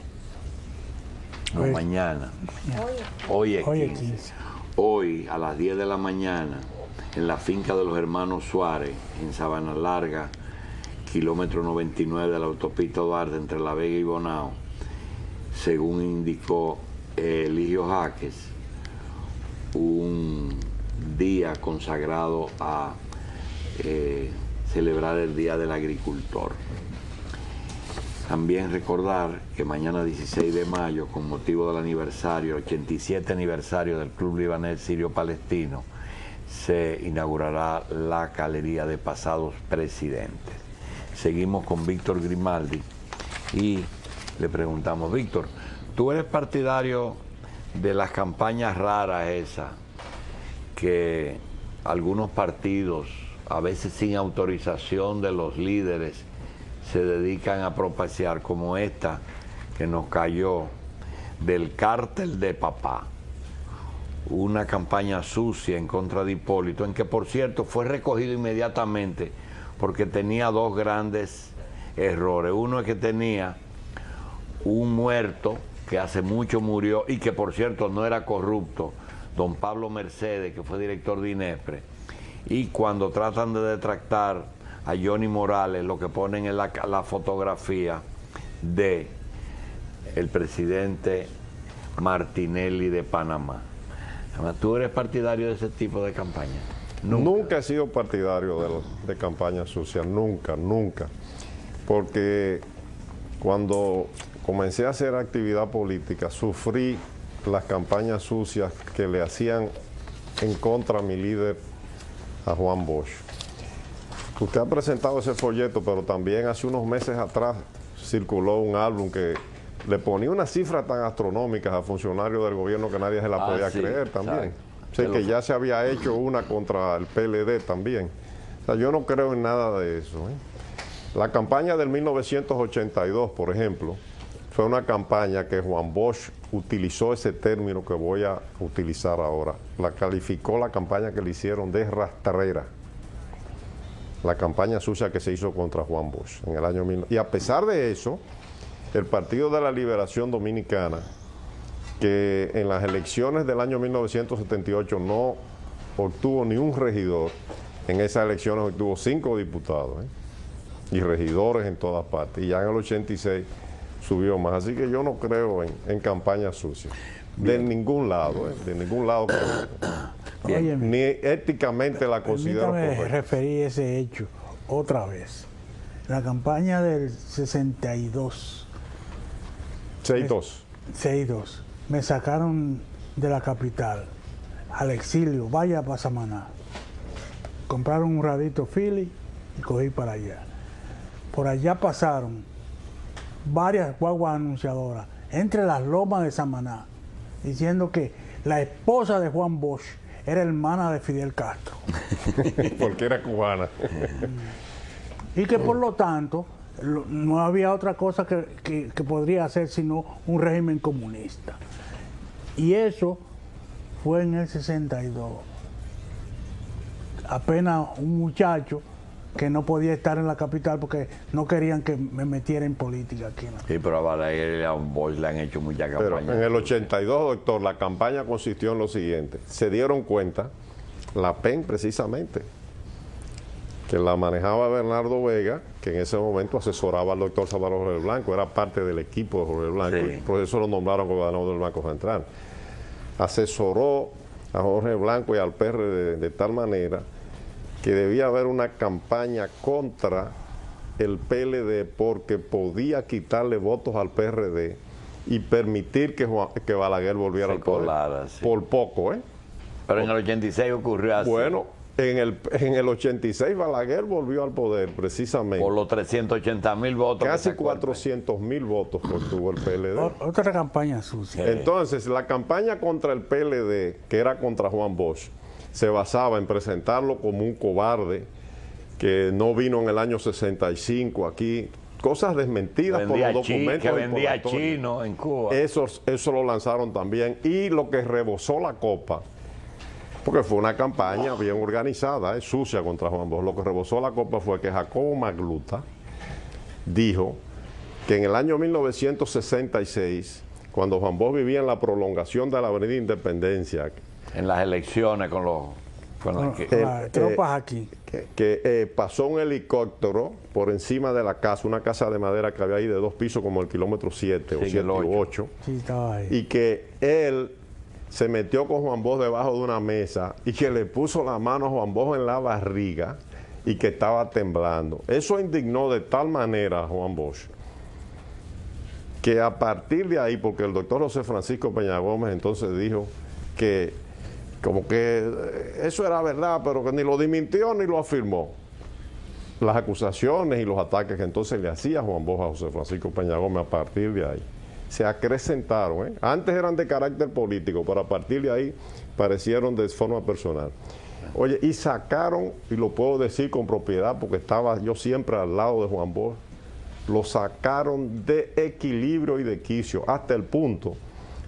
no, mañana, hoy es 15. Hoy a las 10 de la mañana, en la finca de los hermanos Suárez, en Sabana Larga, kilómetro 99 de la autopista Duarte, entre La Vega y Bonao, según indicó Eligio Jaques, un día consagrado a celebrar el Día del Agricultor. También recordar que mañana 16 de mayo, con motivo del aniversario, 87 aniversario del Club Libanés Sirio Palestino, se inaugurará la Galería de Pasados Presidentes. Seguimos con Víctor Grimaldi y le preguntamos, Víctor, ¿tú eres partidario de las campañas raras esas que algunos partidos, a veces sin autorización de los líderes, se dedican a propiciar, como esta que nos cayó del cártel de papá? Una campaña sucia en contra de Hipólito, en que por cierto fue recogido inmediatamente porque tenía 2 grandes errores. Uno es que tenía un muerto que hace mucho murió y que por cierto no era corrupto, don Pablo Mercedes, que fue director de INEPRE. Y cuando tratan de detractar a Johnny Morales, lo que ponen es la fotografía de el presidente Martinelli de Panamá. ¿Tú eres partidario de ese tipo de campaña? Nunca he sido partidario de campañas sucias, nunca. Porque cuando comencé a hacer actividad política, sufrí las campañas sucias que le hacían en contra a mi líder, a Juan Bosch. Usted ha presentado ese folleto, pero también hace unos meses atrás circuló un álbum que le ponía unas cifras tan astronómicas a funcionarios del gobierno que nadie se la podía creer también. O sea, que ya se había hecho una contra el PLD también. O sea, yo no creo en nada de eso. La campaña del 1982, por ejemplo, fue una campaña que Juan Bosch utilizó ese término que voy a utilizar ahora. La calificó la campaña que le hicieron de rastrera. La campaña sucia que se hizo contra Juan Bosch en el año 19... Y a pesar de eso, el Partido de la Liberación Dominicana, que en las elecciones del año 1978 no obtuvo ni un regidor, en esas elecciones obtuvo 5 diputados y regidores en todas partes, y ya en el 86 subió más. Así que yo no creo en campañas sucias, de ningún lado, de ningún lado. Oye, ni éticamente la considero correcta. Referí ese hecho otra vez. La campaña del 62. 62. Me sacaron de la capital al exilio, vaya para Samaná. Compraron un radito Philly y cogí para allá. Por allá pasaron varias guaguas anunciadoras entre las lomas de Samaná, diciendo que la esposa de Juan Bosch era hermana de Fidel Castro. Porque era cubana. y que por lo tanto no había otra cosa que podría hacer sino un régimen comunista. Y eso fue en el 62. Apenas un muchacho que no podía estar en la capital porque no querían que me metiera en política aquí. Sí, pero a Balaguer y a Bosch le han hecho mucha Pero campaña. en el 82, doctor, la campaña consistió en lo siguiente. Se dieron cuenta, la PEN precisamente, que la manejaba Bernardo Vega, que en ese momento asesoraba al doctor Salvador Jorge Blanco, era parte del equipo de Jorge Blanco, Sí. y por eso lo nombraron gobernador del Banco Central. Asesoró a Jorge Blanco y al PRD de tal manera que debía haber una campaña contra el PLD porque podía quitarle votos al PRD y permitir que Balaguer volviera Se al poder. colara, sí. Por poco, ¿eh? Pero en el 86 ocurrió así. Bueno, en el 86 Balaguer volvió al poder precisamente. Por los 380.000 votos. que Casi sacó el 400.000 votos que obtuvo el PLD. Otra campaña sucia. Entonces, la campaña contra el PLD, que era contra Juan Bosch, se basaba en presentarlo como un cobarde que no vino en el año 65 aquí, cosas desmentidas por Vendía los documentos. que vendía exploratorios. chino en Cuba. Eso lo lanzaron también. Y lo que rebosó la copa, porque fue una campaña bien organizada, sucia contra Juan Bosch, lo que rebosó la copa fue que Jacobo Magluta dijo que en el año 1966, cuando Juan Bosch vivía en la prolongación de la Avenida Independencia, En las elecciones con los... Tropas aquí. que pasó un helicóptero por encima de la casa, una casa de madera que había ahí de 2 pisos como el kilómetro 7 o Sí, 7 el u 8, Sí, estaba ahí. y que él se metió con Juan Bosch debajo de una mesa y que le puso la mano a Juan Bosch en la barriga y que estaba temblando. Eso indignó de tal manera a Juan Bosch que a partir de ahí, porque el doctor José Francisco Peña Gómez entonces dijo que como que eso era verdad, pero que ni lo desmintió ni lo afirmó. Las acusaciones y los ataques que entonces le hacía Juan Bosch a José Francisco Peña Gómez a partir de ahí se acrecentaron. Antes eran de carácter político, pero a partir de ahí parecieron de forma personal. Oye, y sacaron, y lo puedo decir con propiedad porque estaba yo siempre al lado de Juan Bosch, lo sacaron de equilibrio y de quicio, hasta el punto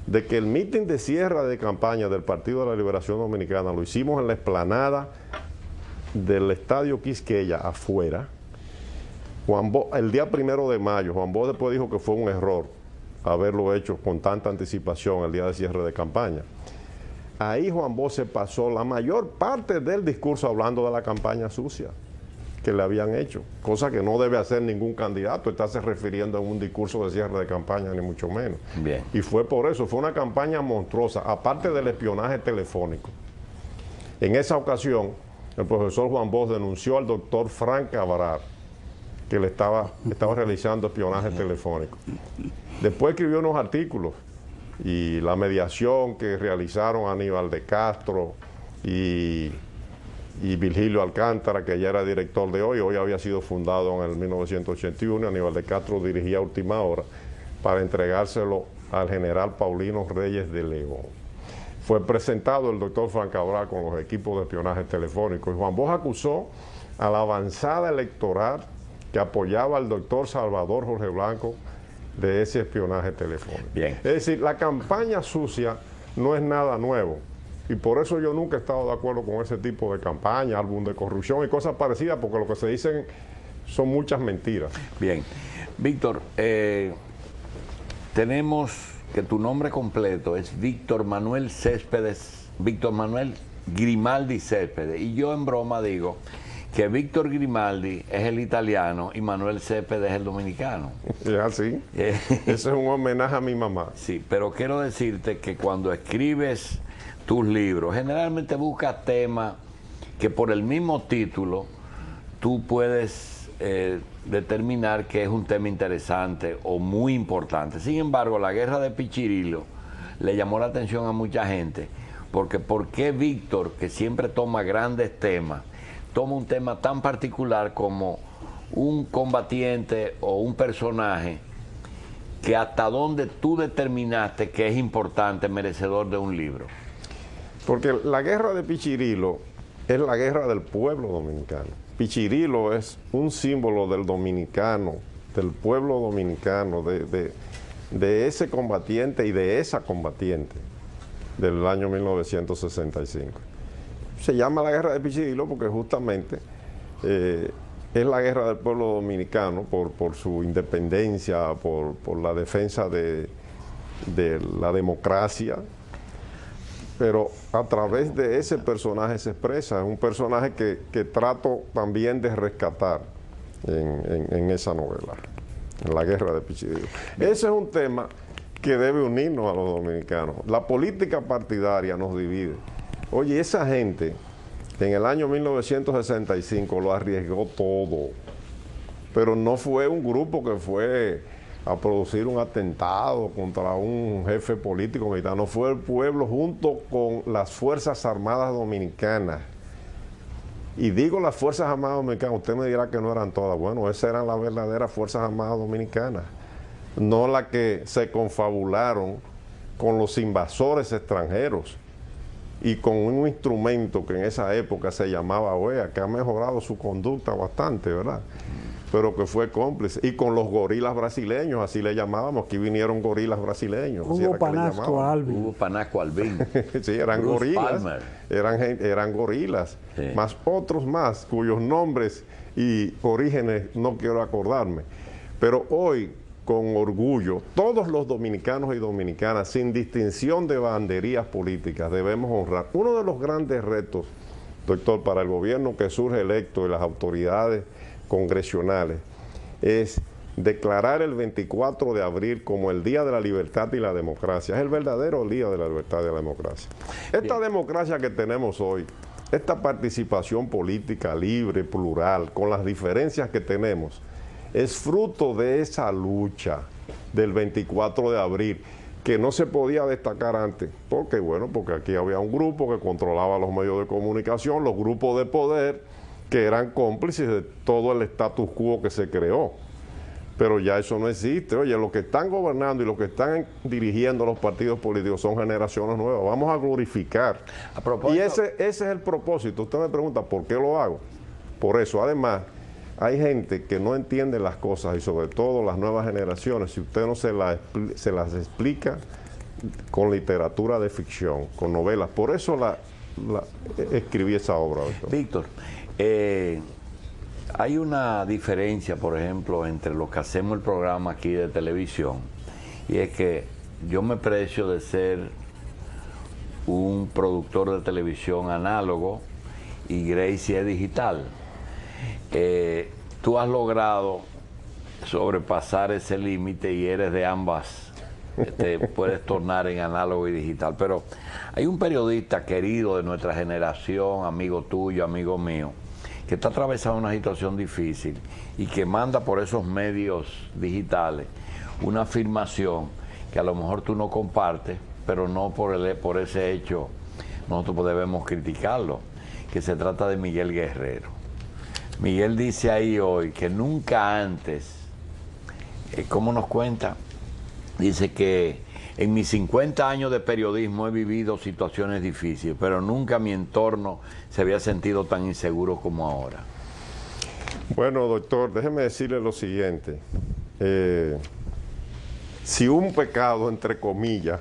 de que el mitin de cierre de campaña del Partido de la Liberación Dominicana lo hicimos en la explanada del Estadio Quisqueya, afuera. Juan Bosch, el día 1 de mayo, Juan Bosch después dijo que fue un error haberlo hecho con tanta anticipación el día de cierre de campaña. Ahí Juan Bosch se pasó la mayor parte del discurso hablando de la campaña sucia que le habían hecho, cosa que no debe hacer ningún candidato, estarse refiriendo en un discurso de cierre de campaña, ni mucho menos. Bien. Y fue por eso, fue una campaña monstruosa, aparte del espionaje telefónico. En esa ocasión, el profesor Juan Bosch denunció al doctor Frank Cabral, que le estaba realizando espionaje telefónico. Después escribió unos artículos y la mediación que realizaron Aníbal de Castro y Virgilio Alcántara, que ya era director de hoy había sido fundado en el 1981, Aníbal de Castro dirigía Última Hora, para entregárselo al general Paulino Reyes de León. Fue presentado el doctor Frank Cabral con los equipos de espionaje telefónico, y Juan Bosch acusó a la avanzada electoral que apoyaba al doctor Salvador Jorge Blanco de ese espionaje telefónico. Bien. Es decir, la campaña sucia no es nada nuevo. Y por eso yo nunca he estado de acuerdo con ese tipo de campaña, álbum de corrupción y cosas parecidas, porque lo que se dicen son muchas mentiras. Bien. Víctor, tenemos que tu nombre completo es Víctor Manuel Grimaldi Céspedes. Y yo en broma digo que Víctor Grimaldi es el italiano y Manuel Céspedes es el dominicano. Es así. Ese es un homenaje a mi mamá. Sí, pero quiero decirte que cuando escribes tus libros, generalmente buscas temas que por el mismo título tú puedes determinar que es un tema interesante o muy importante. Sin embargo, la guerra de Pichirilo le llamó la atención a mucha gente, porque ¿por qué Víctor, que siempre toma grandes temas, toma un tema tan particular como un combatiente o un personaje que hasta dónde tú determinaste que es importante, merecedor de un libro? Porque la guerra de Pichirilo es la guerra del pueblo dominicano. Pichirilo es un símbolo del dominicano, del pueblo dominicano, de ese combatiente y de esa combatiente del año 1965. Se llama la guerra de Pichirilo porque justamente es la guerra del pueblo dominicano por su independencia, por la defensa de la democracia, pero a través de ese personaje se expresa. Es un personaje que trato también de rescatar en esa novela, en la guerra de Pichirilo. Ese es un tema que debe unirnos a los dominicanos. La política partidaria nos divide. Oye, esa gente en el año 1965 lo arriesgó todo, pero no fue un grupo que fue a producir un atentado contra un jefe político militar, no, fue el pueblo junto con las Fuerzas Armadas Dominicanas. Y digo las Fuerzas Armadas Dominicanas, usted me dirá que no eran todas. Bueno, esas eran las verdaderas Fuerzas Armadas Dominicanas, no las que se confabularon con los invasores extranjeros y con un instrumento que en esa época se llamaba OEA, que ha mejorado su conducta bastante, ¿verdad? Pero que fue cómplice, y con los gorilas brasileños, así le llamábamos, aquí vinieron gorilas brasileños. Hugo Panasco Alvin. Hugo Panasco Alvin. Sí, eran Bruce gorilas, Palmer. eran gorilas, Sí. más otros más, cuyos nombres y orígenes no quiero acordarme. Pero hoy, con orgullo, todos los dominicanos y dominicanas, sin distinción de banderías políticas, debemos honrar. Uno de los grandes retos, doctor, para el gobierno que surge electo y las autoridades congresionales es declarar el 24 de abril como el Día de la Libertad y la Democracia. Es el verdadero Día de la Libertad y la Democracia. Esta democracia que tenemos hoy, esta participación política libre, plural, con las diferencias que tenemos, es fruto de esa lucha del 24 de abril, que no se podía destacar antes. ¿Por qué? Bueno, porque aquí había un grupo que controlaba los medios de comunicación, los grupos de poder, que eran cómplices de todo el status quo que se creó. Pero ya eso no existe. Oye, los que están gobernando y los que están dirigiendo los partidos políticos son generaciones nuevas. Vamos a glorificar. A propósito, Y ese es el propósito. Usted me pregunta, ¿por qué lo hago? Por eso. Además, hay gente que no entiende las cosas, y sobre todo las nuevas generaciones, si usted no se las explica con literatura de ficción, con novelas. Por eso escribí esa obra, doctor. Víctor, hay una diferencia, por ejemplo, entre los que hacemos el programa aquí de televisión, y es que yo me precio de ser un productor de televisión análogo y Gracie es digital. Tú has logrado sobrepasar ese límite y eres de ambas, te puedes tornar en análogo y digital. Pero hay un periodista querido de nuestra generación, amigo tuyo, amigo mío, que está atravesando una situación difícil y que manda por esos medios digitales una afirmación que a lo mejor tú no compartes, pero no por ese hecho nosotros debemos criticarlo, que se trata de Miguel Guerrero. Miguel dice ahí hoy que nunca antes, ¿cómo nos cuenta? Dice que en mis 50 años de periodismo he vivido situaciones difíciles, pero nunca mi entorno se había sentido tan inseguro como ahora. Bueno, doctor, déjeme decirle lo siguiente. Si un pecado, entre comillas,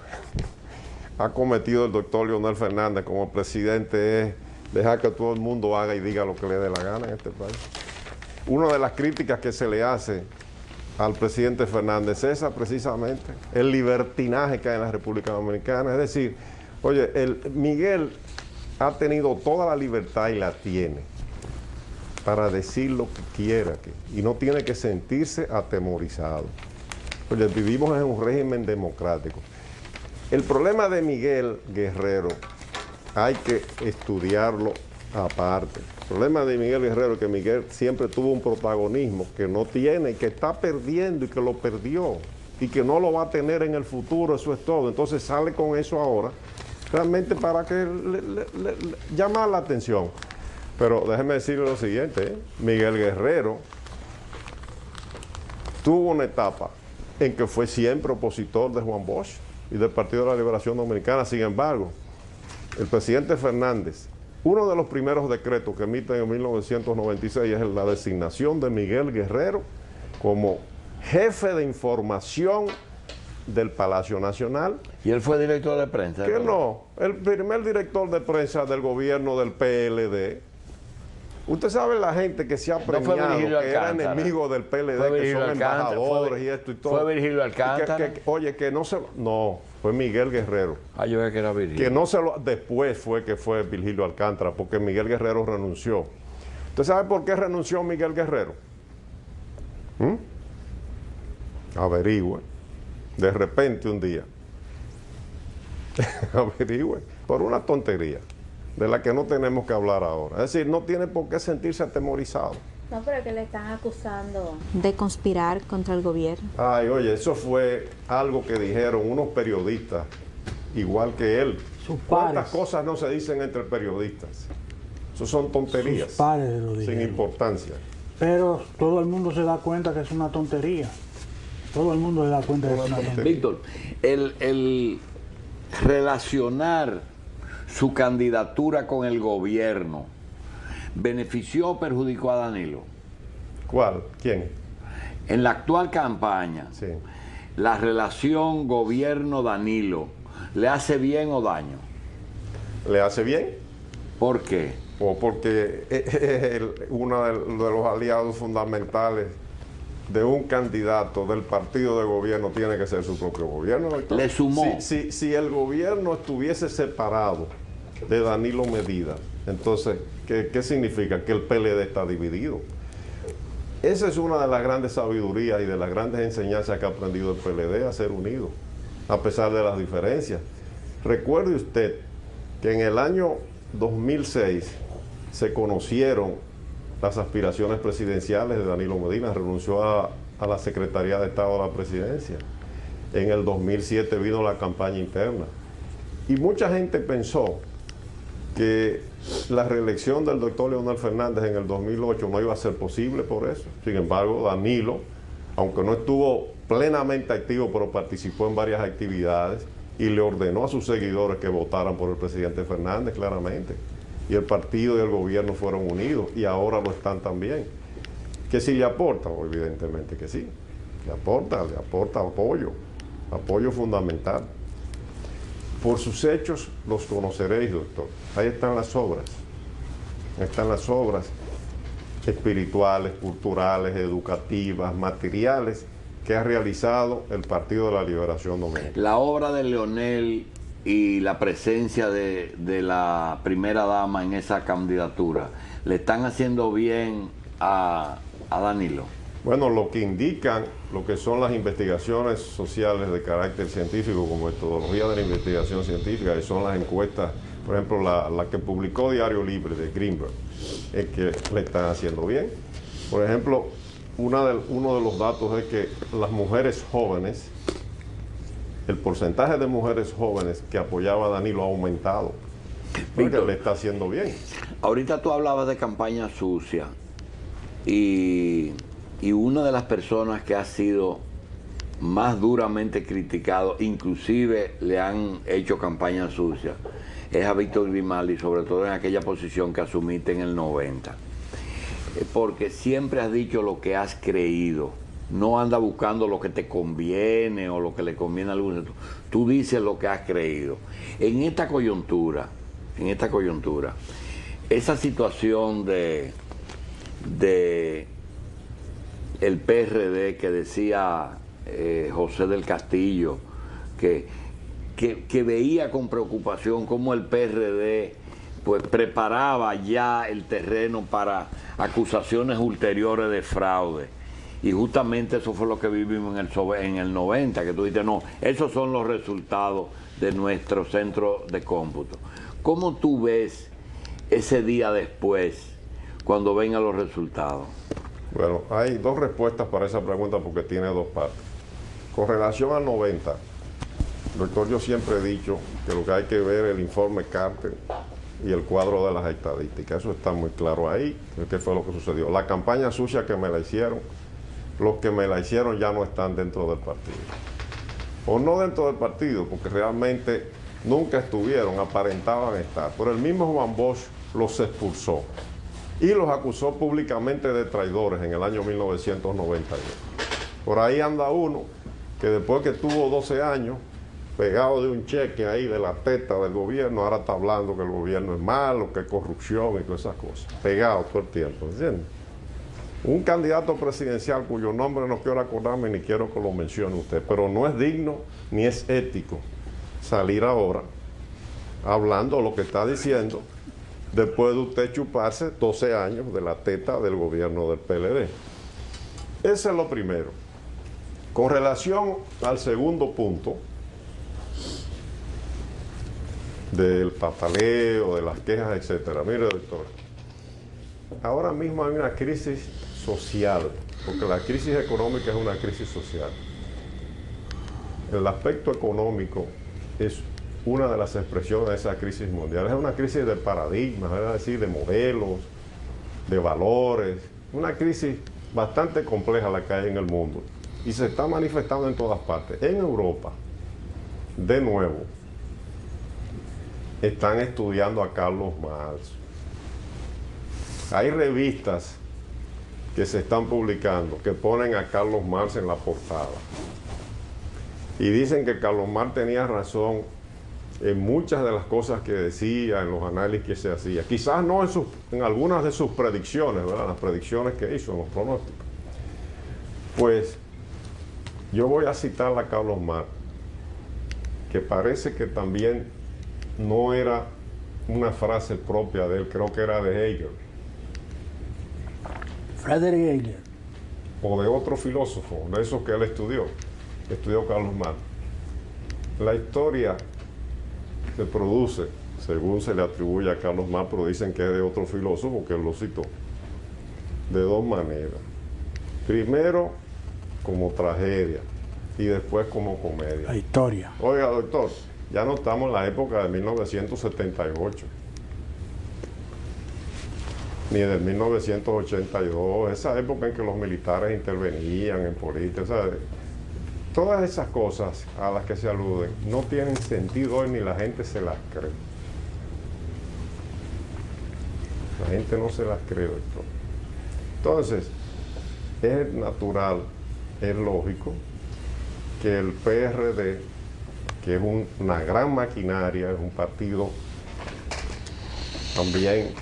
ha cometido el doctor Leonel Fernández como presidente, es dejar que todo el mundo haga y diga lo que le dé la gana en este país. Una de las críticas que se le hace al presidente Fernández es esa precisamente, el libertinaje que hay en la República Dominicana. Es decir, oye, Miguel ha tenido toda la libertad y la tiene para decir lo que quiera aquí, y no tiene que sentirse atemorizado. Oye, vivimos en un régimen democrático. El problema de Miguel Guerrero hay que estudiarlo aparte. El problema de Miguel Guerrero es que Miguel siempre tuvo un protagonismo que no tiene, que está perdiendo y que lo perdió y que no lo va a tener en el futuro, eso es todo. Entonces sale con eso ahora, realmente para que llamar la atención. Pero déjeme decirle lo siguiente, Miguel Guerrero tuvo una etapa en que fue siempre opositor de Juan Bosch y del Partido de la Liberación Dominicana. Sin embargo, el presidente Fernández Uno de los primeros decretos que emiten en 1996 es la designación de Miguel Guerrero como jefe de información del Palacio Nacional. ¿Y él fue director de prensa? Que no, el primer director de prensa del gobierno del PLD. Usted sabe la gente que se ha premiado, que era enemigo del PLD, que son embajadores y esto y todo. ¿Fue Virgilio Alcántara? Oye, que no se lo... No, fue Miguel Guerrero. Ah, yo veía que era Virgilio. Que no se lo... Después fue que fue Virgilio Alcántara, porque Miguel Guerrero renunció. ¿Usted sabe por qué renunció Miguel Guerrero? Averigüe. De repente un día. Averigüe. Por una tontería de la que no tenemos que hablar ahora. Es decir, no tiene por qué sentirse atemorizado. No, pero que le están acusando de conspirar contra el gobierno. Ay, oye, eso fue algo que dijeron unos periodistas, igual que él. ¿Cuántas cosas no se dicen entre periodistas? Eso son tonterías. Sus pares lo dijeron. Sin importancia. Pero todo el mundo se da cuenta que es una tontería. Todo el mundo se da cuenta que es una tontería. Víctor, el relacionar su candidatura con el gobierno, ¿benefició o perjudicó a Danilo? ¿Cuál? ¿Quién? En la actual campaña, Sí. la relación gobierno-Danilo, ¿le hace bien o daño? ¿Le hace bien? ¿Por qué? O porque uno de los aliados fundamentales de un candidato del partido de gobierno tiene que ser su propio gobierno, doctor. Le sumó. Si el gobierno estuviese separado de Danilo Medina, entonces, ¿qué significa? Que el PLD está dividido. Esa es una de las grandes sabidurías y de las grandes enseñanzas que ha aprendido el PLD, a ser unido, a pesar de las diferencias. Recuerde usted que en el año 2006 se conocieron las aspiraciones presidenciales de Danilo Medina, renunció a la Secretaría de Estado de la Presidencia. En el 2007 vino la campaña interna. Y mucha gente pensó que la reelección del doctor Leonel Fernández en el 2008 no iba a ser posible por eso. Sin embargo, Danilo, aunque no estuvo plenamente activo, pero participó en varias actividades y le ordenó a sus seguidores que votaran por el presidente Fernández claramente. Y el partido y el gobierno fueron unidos y ahora lo están también. ¿Que si le aporta? Evidentemente que sí. Le aporta apoyo fundamental. Por sus hechos los conoceréis, doctor. Ahí están las obras. Ahí están las obras espirituales, culturales, educativas, materiales que ha realizado el Partido de la Liberación Dominicana. La obra de Leonel y la presencia de la primera dama en esa candidatura, ¿le están haciendo bien a Danilo? Bueno, lo que indican, lo que son las investigaciones sociales de carácter científico, como metodología de la investigación científica, y son las encuestas, por ejemplo, la que publicó Diario Libre de Greenberg, es que le están haciendo bien. Por ejemplo, uno de los datos es que las mujeres jóvenes, el porcentaje de mujeres jóvenes que apoyaba a Danilo ha aumentado, porque le está haciendo bien. Ahorita tú hablabas de campaña sucia y una de las personas que ha sido más duramente criticado, inclusive le han hecho campaña sucia, es a Víctor Grimaldi, sobre todo en aquella posición que asumiste en el 90. Porque siempre has dicho lo que has creído. No anda buscando lo que te conviene o lo que le conviene a algunos. Tú dices lo que has creído. En esta coyuntura, esa situación de el PRD que decía José del Castillo, que veía con preocupación cómo el PRD pues preparaba ya el terreno para acusaciones ulteriores de fraude. Y justamente eso fue lo que vivimos en el 90, que tú dices, no, esos son los resultados de nuestro centro de cómputo. ¿Cómo tú ves ese día después, cuando vengan los resultados? Bueno, hay dos respuestas para esa pregunta porque tiene dos partes. Con relación al 90, doctor, yo siempre he dicho que lo que hay que ver es el informe Carter y el cuadro de las estadísticas. Eso está muy claro ahí, qué fue lo que sucedió. La campaña sucia que me la hicieron, los que me la hicieron ya no están dentro del partido. O no dentro del partido, porque realmente nunca estuvieron, aparentaban estar. Pero el mismo Juan Bosch los expulsó y los acusó públicamente de traidores en el año 1991. Por ahí anda uno que después que tuvo 12 años, pegado de un cheque ahí de la teta del gobierno, ahora está hablando que el gobierno es malo, que es corrupción y todas esas cosas. Pegado todo el tiempo, ¿entiendes? Un candidato presidencial cuyo nombre no quiero acordarme ni quiero que lo mencione usted, pero no es digno ni es ético salir ahora hablando lo que está diciendo después de usted chuparse 12 años de la teta del gobierno del PLD. Ese es lo primero. Con relación al segundo punto, del pataleo, de las quejas, etcétera. Mire, doctor, ahora mismo hay una crisis social, porque la crisis económica es una crisis social. El aspecto económico es una de las expresiones de esa crisis mundial. Es una crisis de paradigmas, es decir, de modelos, de valores, una crisis bastante compleja la que hay en el mundo y se está manifestando en todas partes. En Europa, de nuevo, están estudiando a Carlos Marx. Hay revistas que se están publicando que ponen a Carlos Marx en la portada y dicen que Carlos Marx tenía razón en muchas de las cosas que decía, en los análisis que se hacía. Quizás no en algunas de sus predicciones, ¿verdad? Las predicciones que hizo, en los pronósticos. Pues yo voy a citar a Carlos Marx, que parece que también no era una frase propia de él, creo que era de Hegel. Friedrich Hegel. O de otro filósofo, de esos que él estudió Carlos Marx. La historia se produce, según se le atribuye a Carlos Marx, pero dicen que es de otro filósofo que él lo citó, de dos maneras. Primero, como tragedia, y después como comedia. La historia. Oiga, doctor, ya no estamos en la época de 1978, ni de 1982, esa época en que los militares intervenían en política, ¿sabes? Todas esas cosas a las que se aluden no tienen sentido hoy ni la gente se las cree. La gente no se las cree, doctor. Entonces, es natural, es lógico que el PRD, que es una gran maquinaria, es un partido también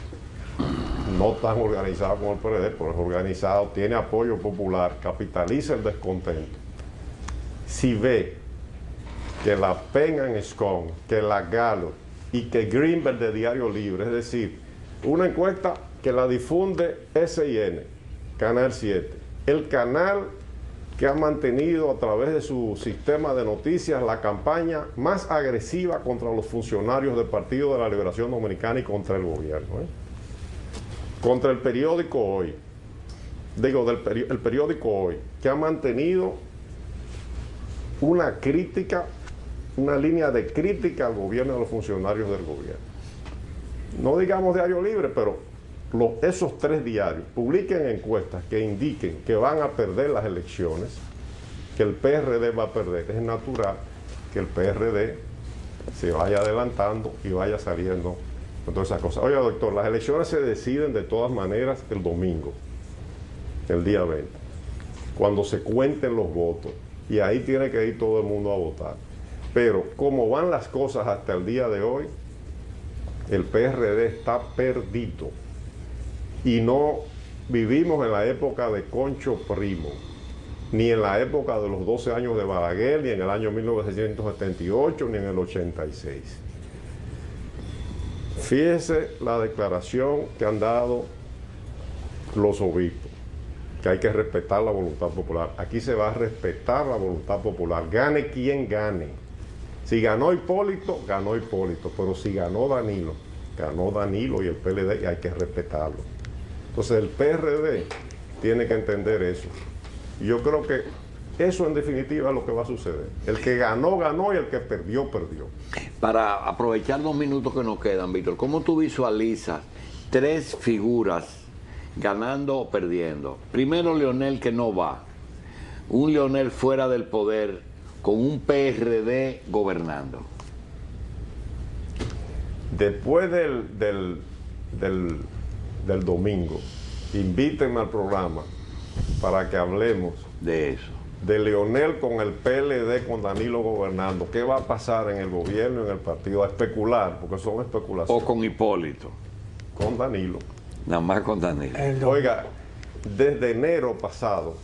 no tan organizado como el PRD, pero es organizado, tiene apoyo popular, capitaliza el descontento. Si ve que la Penn and Scone, que la Gallup y que Greenberg de Diario Libre, es decir, una encuesta que la difunde SIN, Canal 7, el canal que ha mantenido a través de su sistema de noticias la campaña más agresiva contra los funcionarios del Partido de la Liberación Dominicana y contra el gobierno, contra el periódico Hoy, el periódico Hoy, que ha mantenido una crítica, una línea de crítica al gobierno y a los funcionarios del gobierno. No digamos Diario Libre, pero esos tres diarios publiquen encuestas que indiquen que van a perder las elecciones, que el PRD va a perder. Es natural que el PRD se vaya adelantando y vaya saliendo con todas esas cosas. Oiga, doctor, las elecciones se deciden de todas maneras el domingo, el día 20, cuando se cuenten los votos. Y ahí tiene que ir todo el mundo a votar. Pero como van las cosas hasta el día de hoy, el PRD está perdido. Y no vivimos en la época de Concho Primo, ni en la época de los 12 años de Balaguer, ni en el año 1978, ni en el 86. Fíjese la declaración que han dado los obispos, que hay que respetar la voluntad popular. Aquí se va a respetar la voluntad popular, gane quien gane. Si ganó Hipólito, pero si ganó Danilo y el PLD, y hay que respetarlo. Entonces el PRD tiene que entender eso. Y yo creo que eso en definitiva es lo que va a suceder. El que ganó, ganó, y el que perdió, perdió. Para aprovechar 2 minutos que nos quedan, Víctor, ¿cómo tú visualizas 3 figuras ganando o perdiendo? Primero, Leonel, que no va. Un Leonel fuera del poder con un PRD gobernando. después del domingo, invítenme al programa para que hablemos de eso. De Leonel con el PLD, con Danilo gobernando. ¿Qué va a pasar en el gobierno y en el partido? A especular, porque son especulaciones. O con Hipólito. Con Danilo. Nada más con Danilo. Oiga, desde enero pasado,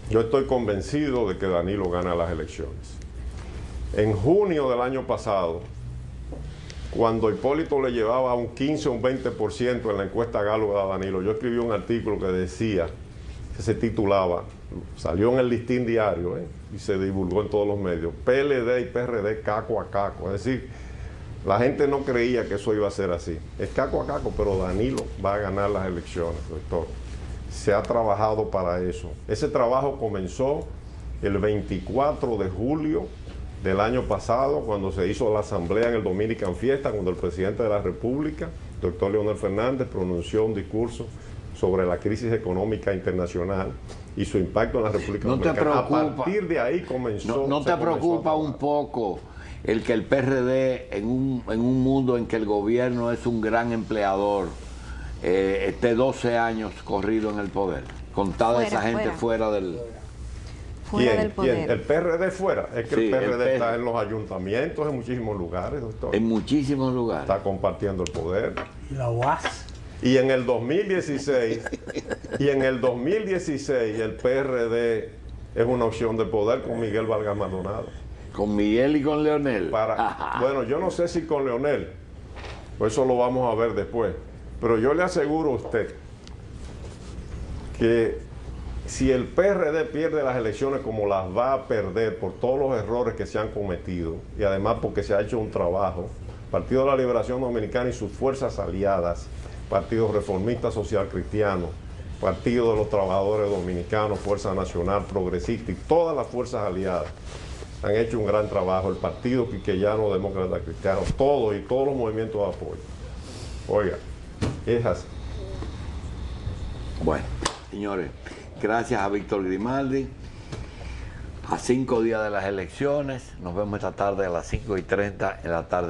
yo estoy convencido de que Danilo gana las elecciones. En junio del año pasado, cuando Hipólito le llevaba un 15 o un 20% en la encuesta Gallup a Danilo, yo escribí un artículo que decía, que se titulaba, salió en el Listín Diario y se divulgó en todos los medios, PLD y PRD caco a caco. Es decir, la gente no creía que eso iba a ser así. Es caco a caco, pero Danilo va a ganar las elecciones, doctor. Se ha trabajado para eso. Ese trabajo comenzó el 24 de julio del año pasado, cuando se hizo la asamblea en el Dominican Fiesta, cuando el presidente de la República, doctor Leonel Fernández, pronunció un discurso sobre la crisis económica internacional y su impacto en la República Dominicana. A partir de ahí comenzó... ¿No te preocupa un poco el que el PRD, en un mundo en que el gobierno es un gran empleador, esté 12 años corrido en el poder? Con toda esa gente fuera del poder. ¿Quién? ¿El PRD fuera? Es que sí, el PRD está en los ayuntamientos, en muchísimos lugares, doctor. En muchísimos lugares. Está compartiendo el poder. Y la UAS. Y en el 2016, el PRD es una opción de poder con Miguel Vargas Maldonado. ¿Con Miguel y con Leonel? Bueno, yo no sé si con Leonel, pues eso lo vamos a ver después. Pero yo le aseguro a usted que si el PRD pierde las elecciones como las va a perder por todos los errores que se han cometido, y además porque se ha hecho un trabajo, Partido de la Liberación Dominicana y sus fuerzas aliadas, Partido Reformista Social Cristiano, Partido de los Trabajadores Dominicanos, Fuerza Nacional Progresista y todas las fuerzas aliadas han hecho un gran trabajo, el Partido Quiqueyano Demócrata Cristiano, todos y todos los movimientos de apoyo. Oiga, es así. Bueno, señores, gracias a Víctor Grimaldi. A 5 días de las elecciones, nos vemos esta tarde a las 5:30 en la tarde.